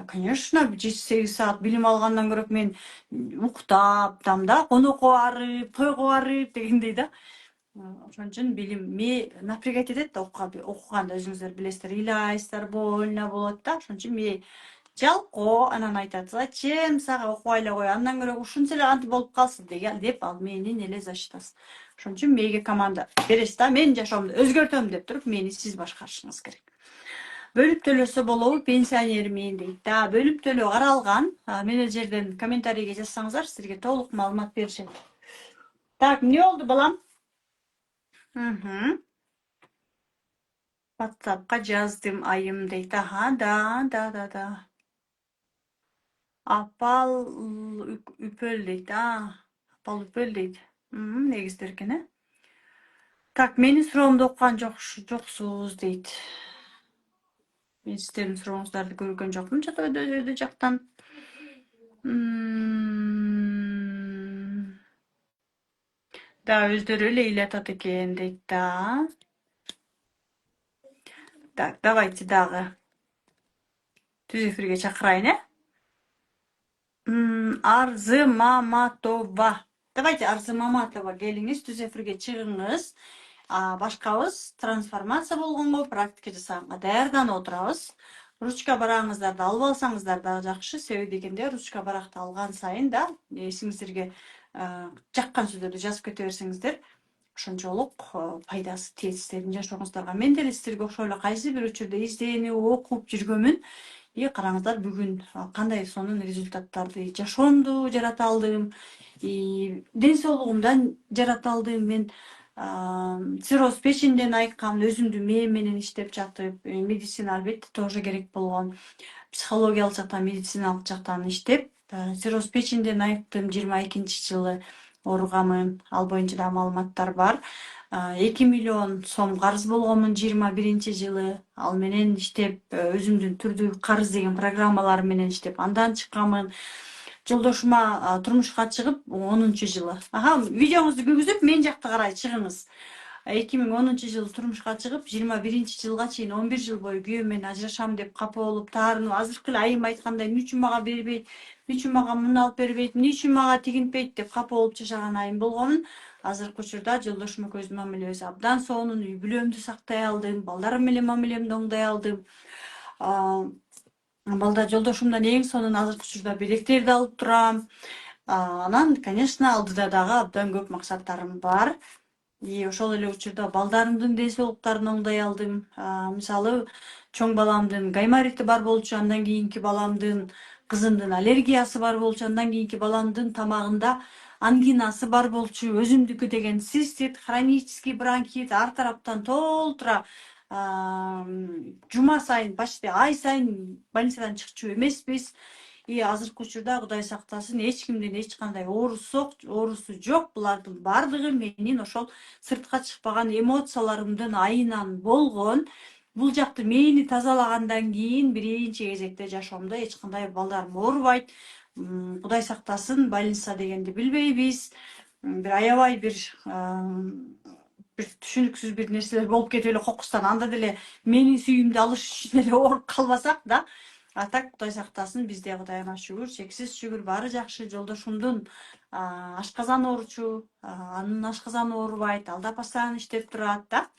Конечно, 7-8 саат билим алгандан көрө мен уктап, там да, конокко барып, тойго барып дегендей да. Ошон үчүн билим напрягать этет да, окуганда өзүңүздөр билесиздер, ыйлайсыздар, больно болот да. Ошон үчүн мээ жалкоо, анан айтат, зачем сага окубай эле кой, андан көрө ушунча эле кантип болуп калсын деп ал менин эле защитасы. Ошон үчүн мээге команда бересиз да, менин жашоомду өзгөртөм деп туруп, мени сиз башкарышыңыз керек. Бөлүп төлөсө болобу, пенсионермин дейт да. Бөлүп төлөө каралган. Менеджерден комментарийге жазсаңыздар, сизге толук маалымат беришет. Так, эмне болду балам? WhatsApp'ка жаздым айым дейт. Да. Апал үпөл дейт. Апал үпөл дейт. Негиздер экен, Так, менин суроомду окуган жоксуз дейт. Мен сиздердин сурооңуздарды көргөн жокмун өйдө жактан. Да, өздөрү эле ыйлатат экен дейт да. Так, давайте дагы түз эфирге чакырайын, Арзы Маматова. Давайте Арзы Маматова келиңиз, түз эфирге чыгыңыз. Башкабыз трансформация болгонго, практика жасаганга даярданып отурабыз. Ручка барагыңыздарды алып алсаңыздар да жакшы, себеби дегенде ручка баракты алган сайын да эсиңиздерге жаккан сөздөрдү жазып кете берсеңиздер, ошончолук пайдасы тиет сиздердин жашооңуздарга. Мен деле сиздерге ошол эле кайсы бир учурда изденип окуп жүргөмүн. Караңыздар, бүгүн кандай сонун результаттарды жашоомду жарата алдым, ден соолугумдан жарата алдым. Мен цирроз печенден айыккан, өзүмдү мээ менен иштеп жатып, медицина албетте тоже керек болгон. Психологиялык жактан, медициналык жактан иштеп, цирроз печенден айыктым 22-жылы ооруганмын. Ал боюнча да маалыматтар бар. 2 миллион сом карыз болгонмун 21-жылы. Ал менен иштеп, өзүмдүн түрдүү карыз деген программаларым менен иштеп, андан чыкканмын. Жолдошума турмушка чыгып 10-жылы. Видеоңузду күйгүзүп, мен жакты карай чыгыңыз. 2010-жылы турмушка чыгып, 21-жылга чейин 11 жыл бою күйөөм менен ажырашам деп капа болуп, таарынып, азыркы эле айым айткандай, эмне үчүн мага бербейт, эмне үчүн мага муну алып бербейт, эмне үчүн мага тигинтпейт деп капа болуп жашаган айым болгонмун. Азыркы учурда жолдошум экөөбүздүн мамилебиз абдан сонун, үй бүлөмдү сактай алдым, балдарым менен мамилемди оңдой алдым. Жолдошумдан эң сонун азыркы учурда белектерди алып турам. Анан, конечно, алдыда дагы абдан көп максаттарым бар. Ошол эле учурда балдарымдын ден соолуктарын оңдой алдым. Мисалы, чоң баламдын гайморити бар болчу, андан кийинки баламдын, кызымдын аллергиясы бар болчу, андан кийинки баламдын тамагында ангинасы бар болчу, өзүмдүкү деген цистит, хронический бронхит, ар тараптан толтура жума сайын, почти ай сайын больницадан чыкчу эмеспиз. Азыркы учурда Кудай сактасын, эч кимдин эч кандай оорусу жок. Булардын бардыгы менин ошол сыртка чыкпаган эмоцияларымдын айынан болгон. Бул жакты мени тазалагандан кийин биринчи кезекте жашоомдо эч кандай балдарым оорубайт. Кудай сактасын, больница дегенди билбейбиз. Бир аябай бир түшүнүксүз бир нерселер болуп кетип эле кокустан анда деле менин сүйүүмдү алыш үчүн эле ооруп калбасак да. Так, Кудай сактасын, бизде Кудайга шүгүр, чексиз шүгүр, баары жакшы. Жолдошумдун ашказаны ооручу, анын ашказаны оорубайт, ал да постоянно иштеп турат да.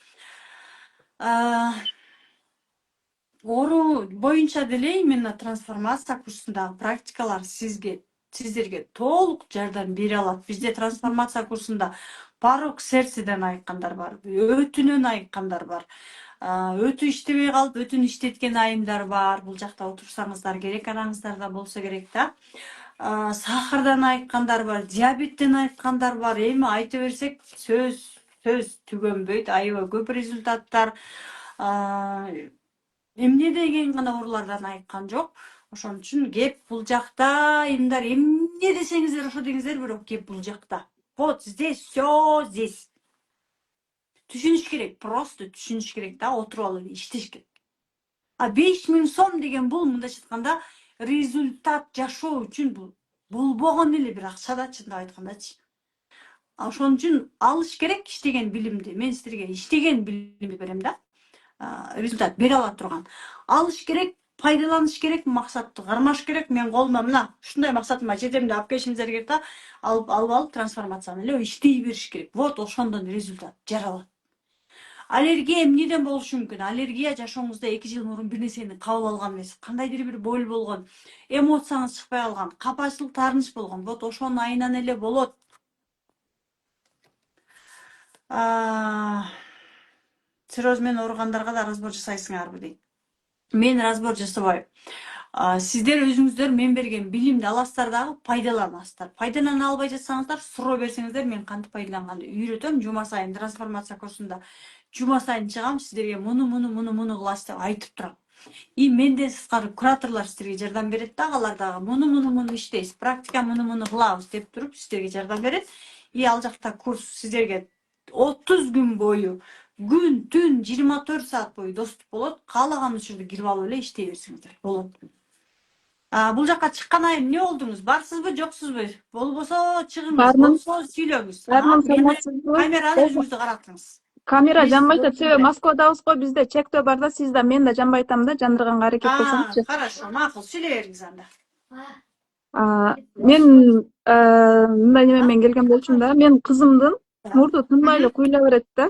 Оору боюнча деле именно трансформация курсундагы практикалар сиздерге толук жардам бере алат. Бизде трансформация курсунда порог сердцеден айыккандар бар, өтүнөн айыккандар бар. Өтү иштебей калып, өтүн иштеткен айымдар бар. Бул жакта отурсаңыздар керек, араңыздарда болсо керек да. Сахардан айыккандар бар, диабеттен айыккандар бар. Эми айта берсек сөз сөз түгөнбөйт, аябай көп результаттар. Эмне деген гана уруулардан айткан жок. Ошон үчүн кеп бул жакта, эмдар эмне десеңиздер ошо деңиздер, бирок кеп бул жакта. Вот здесь все здесь. Түшүнүш керек, просто түшүнүш керек да, отуруп алып иштеш керек. 5000 сом деген бул мындайча айтканда результат жашоо үчүн бул болбогон эле бир акча да, чындап айткандачы. Ошон үчүн алыш керек иштеген билимди. Мен силерге иштеген билимди берем да. Результат бере ала турган. Алыш керек, пайдаланыш керек, максатты кармаш керек. Мен колума мына ушундай максатыма жетем деп алып келишиңиздер керек да, алып трансформацияны эле иштей бериш керек. Вот ошондон результат жаралат. Аллергия эмнеден болушу мүмкүн? Аллергия жашооңузда 2 жыл мурун бир нерсени кабыл алган эмес, кандайдыр бир боль болгон, эмоцияңыз чыкпай калган, капачылык таарыныч болгон. Вот ошонун айынан эле болот. Цирроз менен ооругандарга да разбор жасайсыңарбы дейт. Мен разбор жасабайм. Сиздер өзүңүздөр мен берген билимди аласыздар дагы пайдаланасыздар. Пайдалана албай жатсаңыздар, суроо берсеңиздер, мен кантип пайдаланганды үйрөтөм. Жума сайын трансформация курсунда жума сайын чыгам, сиздерге муну кыласыз деп айтып турам. И менден сырткары кураторлор сиздерге жардам берет да, алар дагы муну иштейсиз, практика муну кылабыз деп туруп сиздерге жардам берет. И ал жакта курс сиздерге 30 күн бою күн түн 24 саат бою доступ болот. Каалаган учурда кирип алып эле иштей берсеңиздер болот. Бул жакка чыккандан кийин эмне болдуңуз? Барсызбы, жоксузбу? Болбосо чыгыңыз, Бармын. болсо сүйлөңүз. Бармын, Мени саламатсызбы? камераны өзүңүздө каратыңыз. Камера Мен жанбай сизди атат. Москвадабыз го, бизде чектөө бар да, сиз да мен да жанбай атам да, жандырганга аракет кылсаңызчы. Хорошо, макул, сүйлөй бериңиз анда. Мен мындай неме менен келген болчумун да. Мен кызымдын мурду тынбай эле куйула берет да.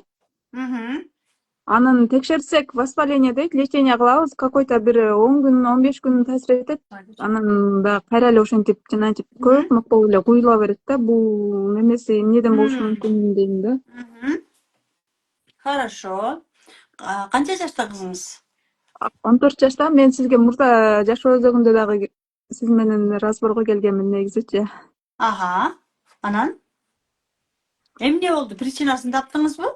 Анан текшерсек, воспаление дейт, лечение кылабыз, какой-то бир 10 күн, 15 күн таасир этет. Анан да кайра эле ошентип жанагынтип көп мык болуп эле куюла берет да. Бул немеси эмнеден болушу мүмкүн дейм да. Хорошо. Канча жашта кызыңыз? 14 жашта. Мен сизге мурда жашоо өзөгүндө дагы сиз менен разборго келгенмин негизичи. Анан эмне болду? Причинасын таптыңызбы?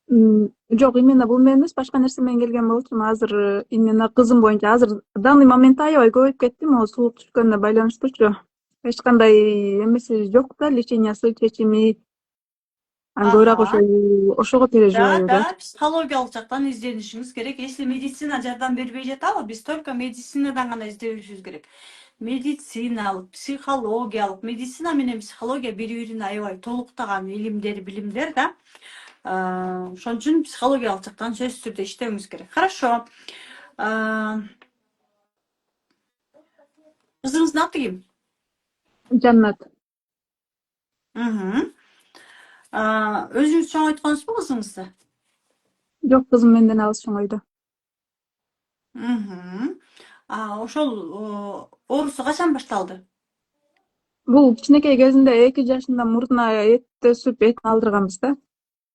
Жок, именно бул менен эмес, башка нерсе менен келген болчумун. Азыр именно кызым боюнча азыр данный моментте аябай көбөйүп кетти, могу суук түшкөнүнө байланыштуучу. Эч кандай эмеси жок да, лечениясы, чечими. Көбүрөөк ошого переживаю да. Да, психологиялык жактан изденишиңиз керек. Если медицина жардам бербей жатабы, биз только медицинадан гана издешибиз керек. Медициналык, психологиялык, медицина менен психология бири-бирине аябай толуктаган билимдер да. Ошон үчүн психологиялык жактан сөзсүз түрдө иштөөңүз керек. Хорошо. Кызыңыздын аты ким? Жаннат. Өзүңүз чоң айткансызбы кызыңызды? Жок, кызым менден алыс чоңойду. Ошол оорусу качан башталды? Бул кичинекей кезинде 2 жашында мурдуна эт өсүп, этин алдырганбыз да.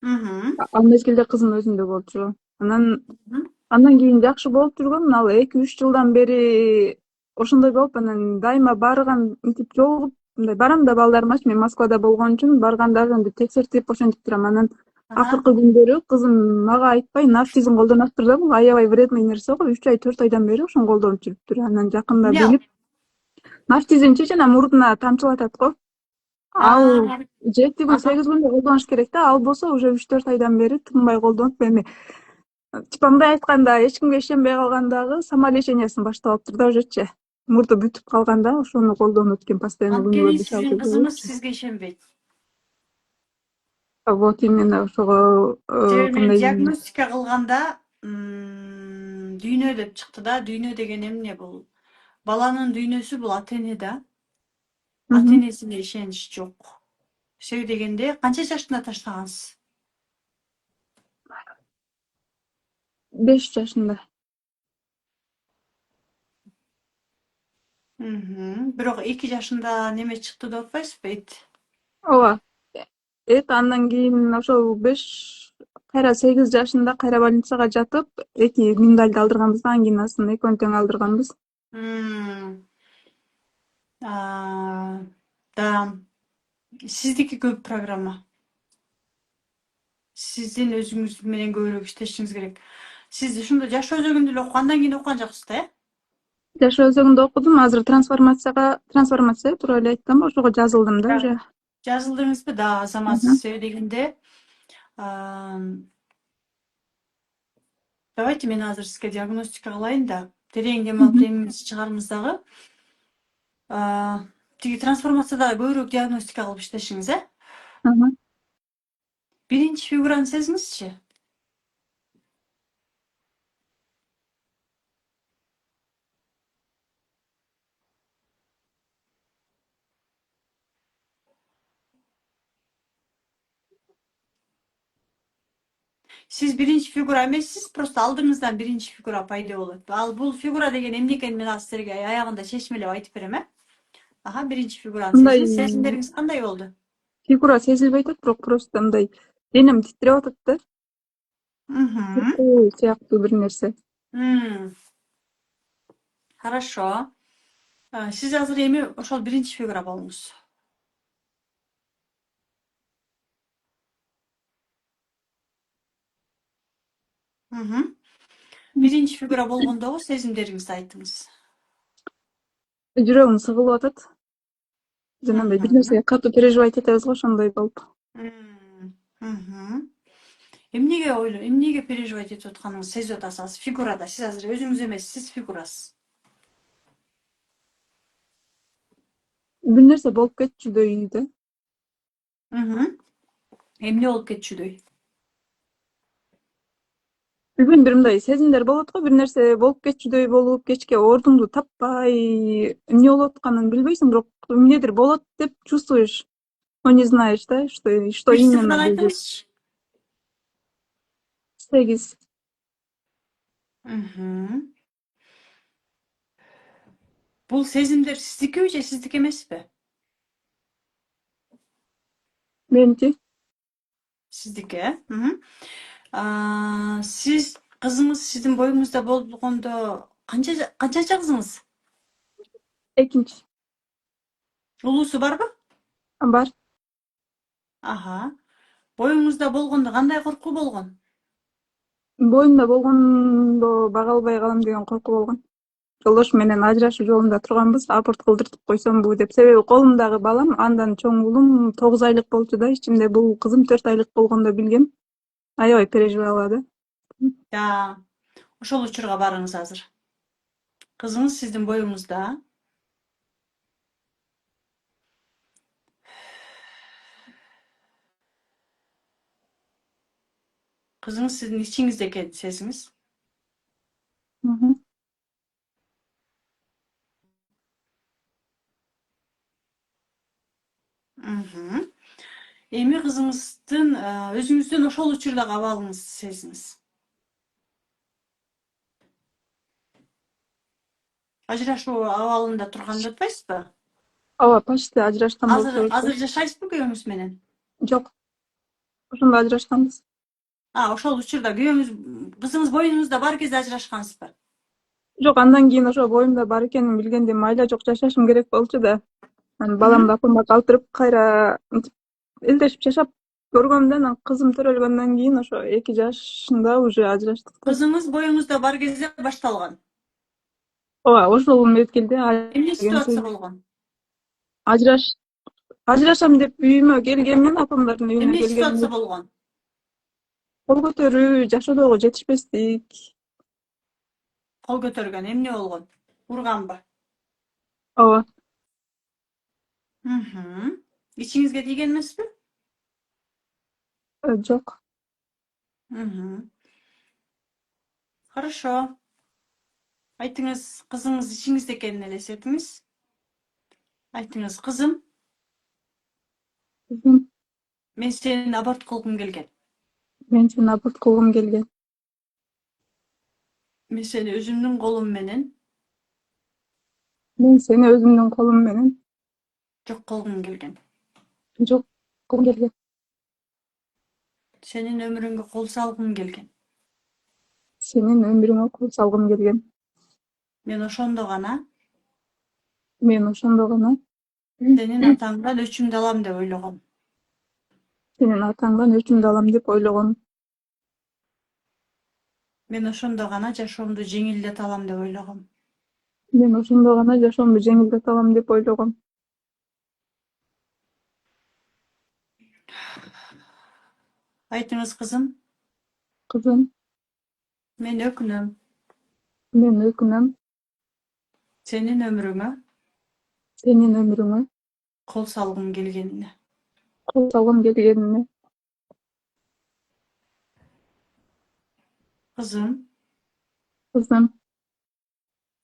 Ал мезгилде кызым өзүндө болчу. Андан кийин жакшы болуп жүргөн, ал 2-3 жылдан бери ошондой болуп, анан дайыма барган, мынтип жолугуп, мындай барам да балдарымачы, мен Москвада болгон үчүн барганда ошентип текшертип ошентип турам. Анан акыркы күндөрү кызым мага айтпай нафтизин колдонуп тур да. Бул аябай вредный нерсе го. 3 ай 4 айдан бери ошону колдонуп жүрүптүр. Анан жакында билип, нафтизинчи жана мурдуна тамчылатат го. Ал 7 күн 8 күндө колдонуш керек да. Ал болсо уже 3-4 айдан бери тынбай колдонуп, эми типа мындай айтканда эч кимге ишенбей калгандагы самолечениясын баштап алыптыр да ужечи. Мурду бүтүп калганда ошону колдонуп экен постоянно күнүгө 5-6 Сиздин күн. кызыңыз сизге ишенбейт. Вот именно ошого Мен диагностика кылганда дүйнө деп чыкты да. Дүйнө деген эмне бул? Баланын дүйнөсү бул ата-эне да. Ата-энесине ишенич жок. Себеби дегенде канча жашында таштагансыз? 5 жашында. Бирок 2 жашында неме чыкты деп атпайсызбы, эт? Ооба. Эт андан кийин ошол 5 кайра 8 жашында кайра больницага жатып, 2 миндальды алдырганбыз да, ангинасын экөөнү тең алдырганбыз. Да. Сиздики көп программа. Сиздин өзүңүз менен көбүрөөк иштешиңиз керек. Сиз ушунда жаш өзөгүндө эле окуп, андан кийин окуган жоксуз да, э? Жаш өзөгүндө окудум. Азыр трансформация тууралуу эле айтканбы, ошого жазылдым да уже. Жазылдыңызбы? Да, азамат Мгм. себеби дегенде давайте мен азыр сизге диагностика кылайын да, терең дем алып демиңизди чыгарыңыз дагы. Тиги трансформацияда көбүрөөк диагностика кылып иштешиңиз, э? Мгм. Биринчи фигураны сезиңизчи. Сиз биринчи фигура эмессиз, просто алдыңыздан биринчи фигура пайда болот. Ал бул фигура деген эмне экенин мен азыр силерге аягында чечмелеп айтып берем, э? Биринчи фигураны Мындай сезиңиз. Сезимдериңиз кандай болду? фигура сезилбей атат, бирок просто мындай денем титиреп атат да. Мгм. Сыяктуу бир нерсе. Хорошо. Сиз азыр эми ошол биринчи фигура болуңуз. Биринчи фигура болгондогу сезимдериңизди айтыңыз. Жүрөгүм сыгылып атат. Жанагындай бир нерсеге катуу переживать этебиз го, ошондой болуп. Эмнеге переживать этип атканыңызды сезип атасыз фигурада. Сиз азыр өзүңүз эмес, сиз фигурасыз. Бир нерсе болуп кетчүдөй да. Эмне болуп кетчүдөй? Билбейм, бир мындай сезимдер болот го, бир нерсе болуп кетчүдөй болуп, кечке ордуңду таппай, эмне болуп атканын билбейсиң, бирок эмнедир болот деп чувствуешь, но не знаешь, да, что Бир именно цифраны будет. айтыңызчы. 8. Бул сезимдер сиздикиби же сиздики эмеспи? Меники. Сиздики, э? Сиз кызыңыз сиздин боюңузда болгондо канча кызыңыз? Экинчи. Улуусу барбы? Бар. Боюңузда болгондо кандай коркуу болгон? Боюмда болгондо бага албай калам деген коркуу болгон. Жолдошум менен ажырашуу жолунда турганбыз, аборт кылдыртып койсомбу деп. Себеби колумдагы балам андан чоң уулум 9 айлык болчу да, ичимде бул кызым 4 айлык болгондо билгем. Аябай переживала да. Ошол учурга барыңыз азыр. Кызыңыз сиздин боюңузда. Кызыңыз сиздин ичиңизде экенин сезиңиз. Мгм. Эми кызыңыздын өзүңүздүн ошол учурдагы абалыңызды сезиңиз. Ажырашуу абалында турганды атпайсызбы? Ооба, почти ажырашкан болуп Азыр сөйлөшөбүз. жашайсызбы күйөөңүз менен? Жок. Ошондо ажырашканбыз. Ошол учурда кызыңыз боюңузда бар кезде ажырашкансызбы? Жок, андан кийин ошо боюмда бар экенин билгенде майла жок жашашым керек болчу да. Анан баламды апамга калтырып кайра мынтип элдешип жашап көргөм да, анан кызым төрөлгөндөн кийин ошо 2 жашында уже ажыраштык да. Кызыңыз боюңузда бар кезде башталган. Ооба, ошол мезгилде Эмне ситуация болгон? ажырашам деп үйүмө келгенмин, апамдардын үйүнө Эмне ситуация келгенмин. болгон? Кол көтөрүү, жашоодогу жетишпестик. Кол көтөргөн эмне болгон? Урганбы? Ооба. Ичиңизге тийген эмеспи? Жок. Хорошо. Айтыңыз, кызыңыз ичиңизде экенин элестетиңиз. Айтыңыз, кызым, мен сени аборт кылгым келген. Мен сени аборт кылгым келген. Мен сени өзүмдүн колум менен Мен сени өзүмдүн колум менен жок кылгым келген. жок кылгым келген. Сенин өмүрүңгө кол салгым келген. Сенин өмүрүңө кол салгым келген. Мен ошондо гана Сенин атаңдан өчүмдү алам деп ойлогом. Сенин атаңдан өчүмдү алам деп ойлогом. Мен ошондо гана жашоомду жеңилдете алам деп ойлогом. Мен ошондо гана жашоомду жеңилдете алам деп ойлогом. Айтыңыз, кызым. Кызым, Мен өкүнөм. мен өкүнөм Сенин өмүрүңө сенин өмүрүңө кол салгым келгенине. кол салгым келгенине. Кызым, Кызым,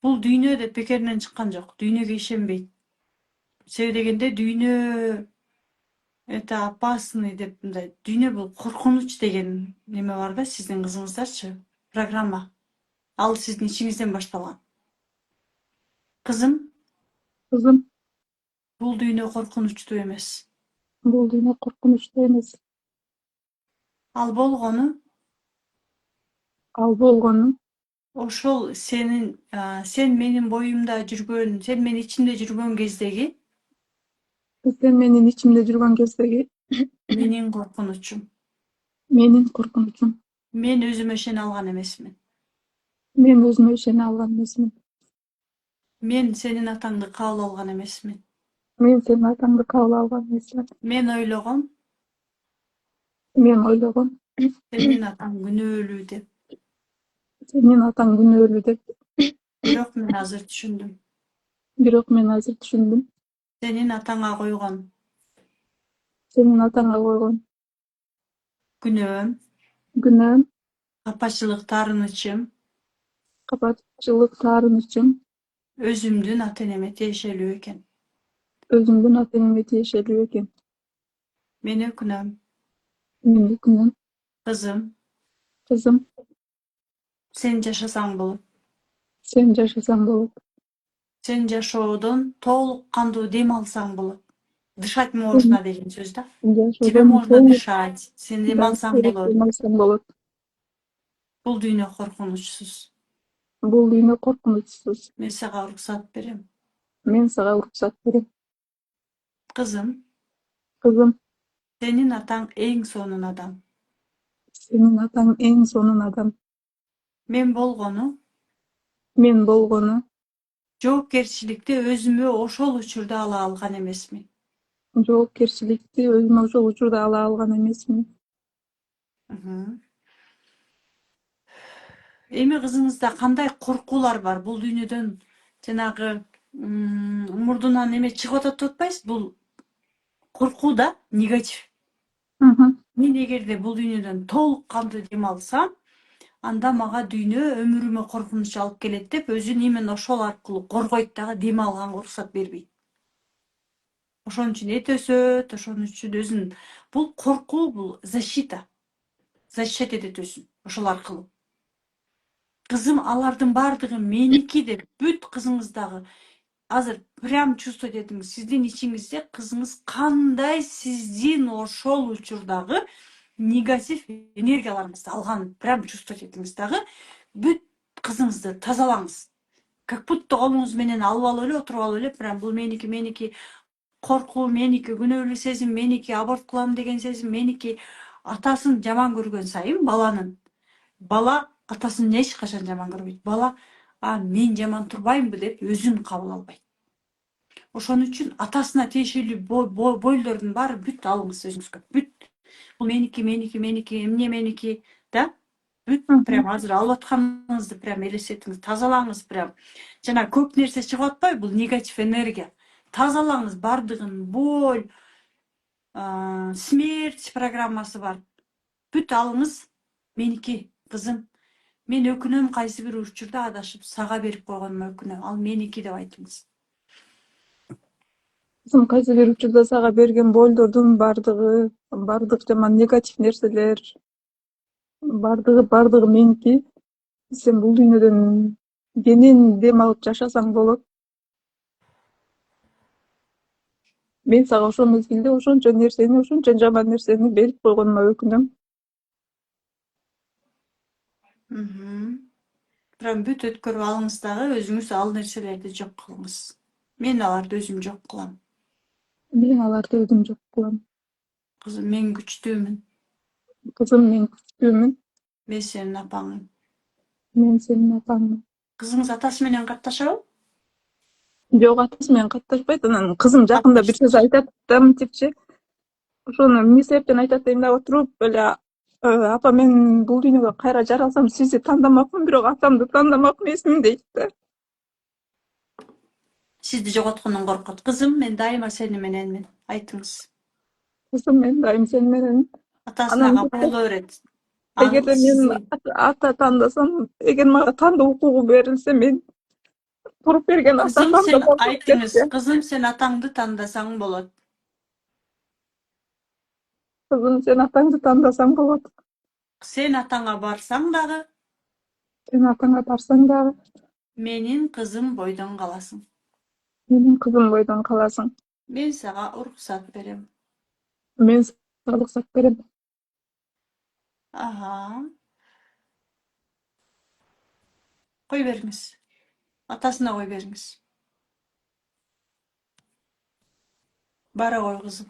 бул дүйнө деп бекеринен чыккан жок. Дүйнөгө ишенбейт. Себеби дегенде дүйнө это опасный деп мындай. Дүйнө бул коркунуч деген неме бар да сиздин кызыңыздарчы. Программа. Ал сиздин ичиңизден башталган. Кызым, кызым, бул дүйнө коркунучтуу эмес. бул дүйнө коркунучтуу эмес. Ал болгону Ал болгону ошол сен менин боюмда жүргөн, сен менин ичимде жүргөн кездеги сен менин ичимде жүргөн кездеги менин коркунучум. менин коркунучум. Мен өзүмө ишене алган эмесмин. Мен өзүмө ишене алган эмесмин. Мен сенин атаңды кабыл алган эмесмин. Мен сенин атаңды кабыл алган эмесмин. Мен ойлогом, Мен ойлогом, сенин атаң күнөөлүү деп. сенин атаң күнөөлүү деп. Бирок мен азыр түшүндүм. Бирок мен азыр түшүндүм. Сенин атаңа койгон Сенин атаңа койгон күнөөм, күнөөм, капачылык, таарынычым капачылык, таарынычым өзүмдүн ата-энеме тиешелүү экен. өзүмдүн ата-энеме тиешелүү экен. Мен өкүнөм. Мен өкүнөм. Кызым, Кызым, сен жашасаң болот. сен жашасаң болот. Сен жашоодон толук кандуу дем алсаң болот. Дышать можно деген сөз да. Тебе Жашоодон можно дышать. Сен дем алсаң болот. демалсаң болот. Бул дүйнө коркунучсуз. Бул дүйнө коркунучсуз. Мен сага уруксат берем. Мен сага уруксат берем. Кызым, Кызым, сенин атаң эң сонун адам. сенин атаң эң сонун адам. Мен болгону Мен болгону жоопкерчиликти өзүмө ошол учурда ала алган эмесмин. жоопкерчиликти өзүмө ошол учурда ала алган эмесмин. Эми кызыңызда кандай коркуулар бар? Бул дүйнөдөн жанагы мурдунан эме чыгып атат деп атпайсыз? Бул коркуу да, негатив. Мен эгерде бул дүйнөдөн толук кандуу дем алсам, анда мага дүйнө өмүрүмө коркунуч алып келет деп өзүн именно ошол аркылуу коргойт дагы, дем алганга уруксат бербейт. Ошон үчүн эт өсөт, ошон үчүн өзүн бул коркуу, бул защита. Защищать этет өзүн ошол аркылуу. Кызым, алардын бардыгы меники деп бүт кызыңыздагы азыр прям чувствовать этиңиз. Сиздин ичиңизде кызыңыз кандай сиздин ошол учурдагы негатив энергияларыңызды алганын прям чувствовать этиңиз дагы. Бүт кызыңызды тазалаңыз. Как будто колуңуз менен алып алып эле, отуруп алып эле, прям бул меники, коркуу меники, күнөөлүү сезим меники, аборт кылам деген сезим меники. Атасын жаман көргөн сайын бала атасын эч качан жаман көрбөйт. Бала, мен жаман турбаймынбы деп өзүн кабыл албайт. Ошон үчүн атасына тиешелүү бойлордун баары бүт алыңыз өзүңүзгө. Бүт бул меники, эмне меники да? Бүт прям азыр алып атканыңызды прям элестетиңиз, тазалаңыз прям. Жана көп нерсе чыгып атпайбы? Бул негатив энергия. Тазалаңыз бардыгын, боль, смерть программасы бар. Бүт алыңыз. Меники, кызым. Мен өкүнөм кайсы бир учурда адашып сага берип койгонума өкүнөм. Ал меники деп айтыңыз. Кызым, кайсы бир учурда сага берген бойлордун бардык жаман негатив нерселер, бардыгы меники. Сен бул дүйнөдөн кенен дем алып жашасаң болот. Мен сага ошол мезгилде ошончо жаман нерсени берип койгонума өкүнөм. Прям бүт өткөрүп алыңыз дагы, өзүңүз ал нерселерди жок кылыңыз. Мен аларды өзүм жок кылам. Мен аларды өзүм жок кылам. Kızım men güçlüymün. Kızım men küçüğümün. Ben senin apanım. Men senin atаңмын. Kızınız atası menen katlaşabı? Жок, атасы менен катташпайт. Анан кызым жакында бир сөз Катташты. айтат да мынтипчи. Ошону эмне себептен айтат дейм да отуруп эле апа мен бул дүйнөгө кайра жаралсам сизди тандамакмын, бирок атамды тандамак эмесмин дейт да. Sizdi jogotkundan korkut. Kızım men daima seni menenmin. Aytыңыз. Кызым мен дайым сени менен. Atasına Анан kapılı öğret. эгерде мен Sizi ата тандасам, эгер мага тандоо укугу берилсе, мен туруп берген ата Kızım sen тандамак aytыңыз. депчи. Kızım sen atandı tandasaң bolot. Кызым сен атаңды тандасаң болот. Sen atana barsaң дағы Сен атаңа барсаң дагы menin kızım boydan kalasın. менин кызым бойдон каласың. Ben sana ruhsat berem. Мен сага уруксат берем. Aha. Koy berіңіз. Atasına koy berіңіз. Bara koy kızım.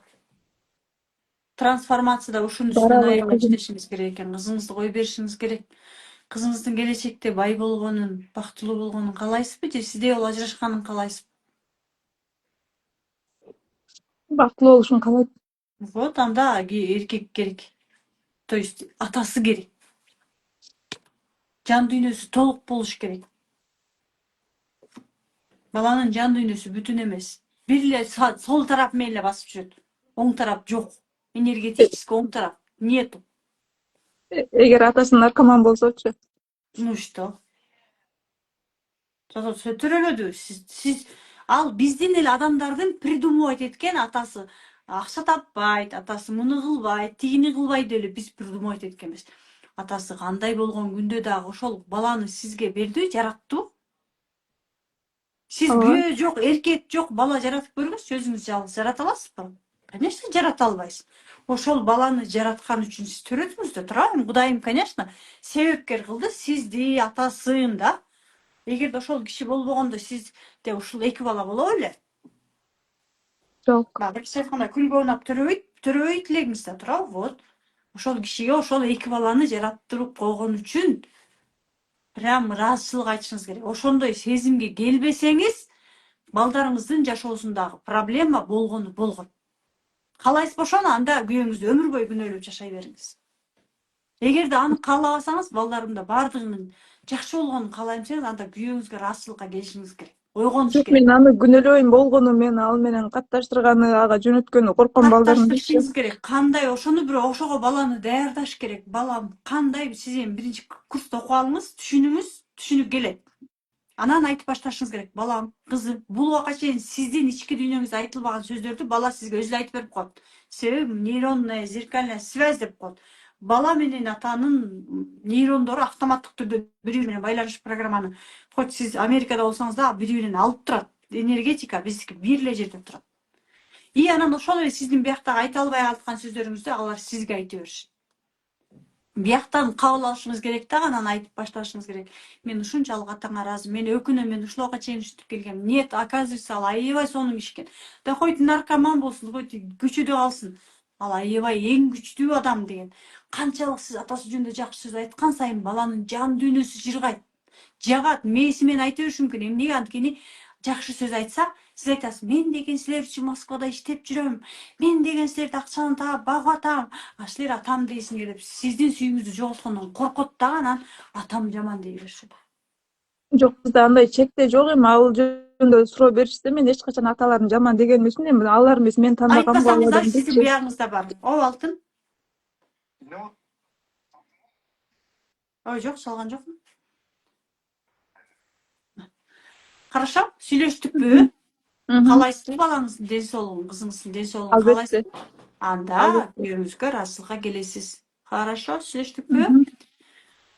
Transformasyada uşun Бара üstünden ғой ayrıla кызым. işleşiniz gerek eкен. Kızыңızды koy berişiniz gerek. Kızыңыздың келечекте бай болгонун, бактылуу болгонун каалайсызбы же сиздей ол ажырашканын каалайсызбы? Бактылуу болушун каалайт. Вот анда эркек керек. То есть атасы керек. Жан дүйнөсү толук болуш керек. Баланын жан дүйнөсү бүтүн эмес. Бир эле сол тарап менен эле басып жүрөт. Оң тарап жок. Энергетический оң тарап нету. Эгер атасы наркоман болсочу. Ну что? Сөтөрөлөдү. Сиз ал биздин эле адамдардын придумывать эткен атасы акча таппайт, атасы муну кылбайт, тигини кылбайт эле биз придумывать эткенбиз. Атасы кандай болгон күндө дагы ошол баланы сизге берди, жараттı. Siz Ооба. күйөө жок, эркек жок, бала жаратып көргөнсүз, өзүңүз жалгыз жарата аласызбы? Конечно, жарата албайсыз. Ошол баланы жараткан үчүн сиз төрөдүңүз да турабы? Кудайым, конечно, себепкер кылды сизди, атасын да. Эгерде ошол киши болбогондо сизде ушул эки бала болобу эле? Жок. Бир айтканда күлгө ойноп төрөбөйт элеңиз да турабы? Вот. Ошол кишиге ошол эки баланы жараттырып койгон үчүн прям ыраазычылык айтышыңыз керек. Ошондой сезимге келбесеңиз, балдарыңыздын жашоосундагы проблема болгону болгон. Каалайсызбы ошону, анда күйөөңүздү өмүр бою күнөөлөп жашай бериңиз. Эгерде аны каалабасаңыз, балдарымда баардыгынын жакшы болгонун каалайм десеңиз, анда күйөөңүзгө ыраазычылыкка келишиңиз керек. Ойгонуш Жок, керек. мен аны күнөөлөйм болгону, мен ал менен катташтырганы, ага жөнөткөнү корккон балдарым депчи. Катташтырышыңыз керек. Кандай ошону бирөө ошого баланы даярдаш керек. Балам кандай сиз эми биринчи курста окуп алыңыз, түшүнүп келет. Анан айтып башташыңыз керек. Балам, кызым, бул убакка чейин сиздин ички дүйнөңүздө айтылбаган сөздөрдү бала сизге өзү айтып берип коет. Себеби нейронная зеркальная связь деп коет. Бала менен атанын нейрондору автоматтык түрдө бири менен байланыш программаны, хоть сиз Америкада болсоңуз да бири бирин алып турат. Энергетика биздики бир эле жерде турат. И анан ошол эле сиздин бияктагы айта албай калаткан сөздөрүңүздү алар сизге айта беришет. Бияктан кабыл алышыңыз керек да, анан айтып башташыңыз керек. Мен ушунчалык атаңа ыраазы, мен өкүнөм, мен ушул убакка чейин ушинтип келгем. Нет, оказывается, ал аябай сонун киши экен. Да хоть наркоман болсун, хоть күчүдө калсын. Ал аябай эң күчтүү адам деген. Канчалык сиз атасы жөнүндө жакшы сөз айткан сайын баланын жан дүйнөсү жыргайт. Жагат, мээси менен айта бериши мүмкүн. Эмнеге анткени жакшы сөз айтсак, сиз айтасыз, мен деген силер үчүн Москвада иштеп жүрөм. Мен деген силерди акчаны таап багып атам. А силер атам дейсиңер деп сиздин сүйүүңүздү жоголткондон коркот да, анан атам жаман дей беришет. Жок, бизде андай чекте жок эми. Ал жөнүндө суроо беришсе, мен эч качан аталарын жаман деген эмесмин. Эми алар эмес, мен тандаган бул Айтпасаңыздар адам сиздин депчи. биягыңызда бар. Об алтын. Ой, жок, салган жокмун. Хорошо, сүйлөштүкпү? Каалайсызбы балаңыздын ден соолугун, кызыңыздын ден соолугун Албетте. каалайсызбы? Анда күйөөңүзгө ыраазычылыкка келесиз. Хорошо, сүйлөштүкпү?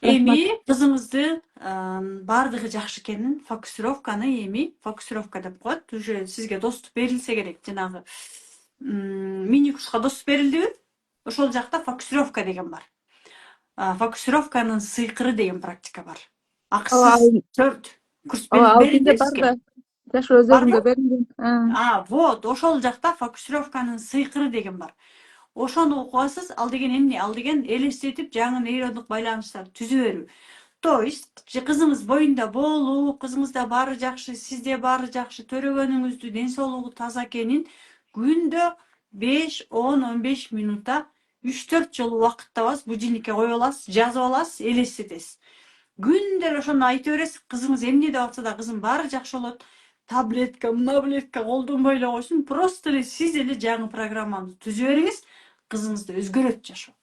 Эми кызыңызды баардыгы жакшы экенин, фокусировканы эми фокусировка деп коет. Уже сизге доступ берилсе керек. Жанагы мини курска доступ берилдиби? Ошол жакта фокусировка деген бар. Фокусировканын сыйкыры деген практика бар. Акысыз 4 курс Бизде берилди бар сизге. да. Жашоо өзөгүндө берилген. Вот, ошол жакта фокусировканын сыйкыры деген бар. ошону окуасыз, ал деген эмне? Ал деген элестетип жаңы нейрондук байланыштарды түзө берүү. То есть кызыңыз боюнда болуу, кызыңызда баары жакшы, сизде баары жакшы, төрөгөнүңүздү, ден соолугу таза экенин күндө 5, 10, 15 минутта 3-4 жолу убакыттабыз, будильникке коюп аласыз, жазып аласыз, элестетесиз. Күндөр ошону айта бересиз, кызыңыз эмне деп атса да кызым баары жакшы болот. Таблетка, таблетка колдонбой эле койсун, просто эле сиз эле жаңы программаны түзүп бериңиз, кызыңызды өзгөрөт жашоо.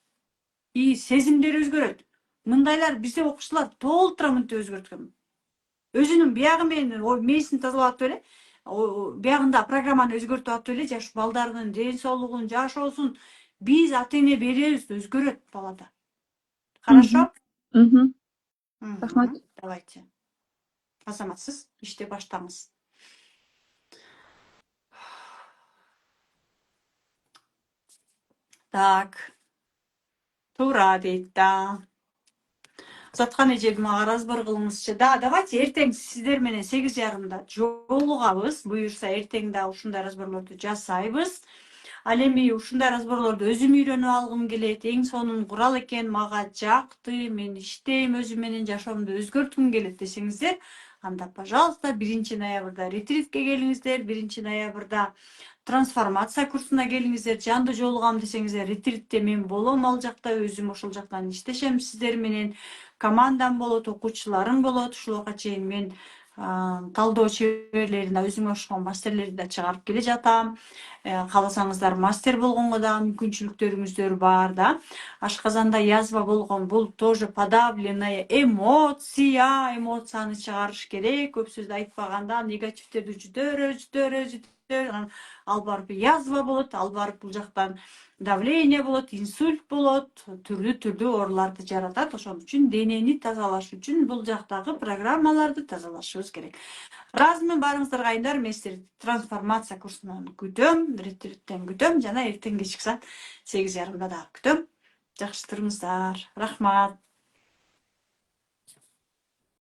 И сезимдери өзгөрөт. Мындайлар бизде окуучулар толтура мынтип өзгөрткөн. Өзүнүн биягы менен мээсин тазалап атып эле, биягында программаны өзгөртүп атып эле, жаш балдарынын ден соолугун, жашоосун биз ата-эне беребиз, өзгөрөт балада. Хорошо? Рахмат. Давайте. Азаматсыз, иште баштаңыз. Так. Туура дейт да. Заткан эжем мага разбор кылыңызчы. Да, давайте эртең сиздер менен 8:30 жолугабыз. Буюрса эртең да ушундай разборлорду жасайбыз. Ал эми ушундай разборлорду өзүм үйрөнүп алгым келет. Эң сонун курал экен, мага жакты, мен иштейм, өзүм менен жашоомду өзгөрткүм келет десеңиздер, анда, пожалуйста, 1 ноябрда ретритке келиңиздер, 1 ноябрда трансформация курсуна келиңиздер, жанды жолугам десеңиздер, ретритте мен болом, ал жакта өзүм ошол жактан иштешем сиздер менен, командам болот, окуучуларым болот. Ушулга чейин мен талдоо чеберлерин өзүмө окшогон мастерлерди да чыгарып келе жатам. Кааласаңыздар мастер болгонго да мүмкүнчүлүктөрүңүздөр бар да. Ашказанда язва болгон бул тоже подавленная эмоцияны чыгарыш керек. Көп сөздү айтпаганда негативтерди жүдөрө, ал барып язва болот, ал барып бул жактан давление болот, инсульт болот, түрлүү ооруларды жаратат. Ошон үчүн денени тазалаш үчүн бул жактагы программаларды тазалашыбыз керек. Ыраазымын баарыңыздарга айндар, мен сиздерди трансформация курсунан күтөм, ретриттен күтөм жана эртең кечки саат 8:30 дагы күтөм. Жакшы туруңуздар. Рахмат.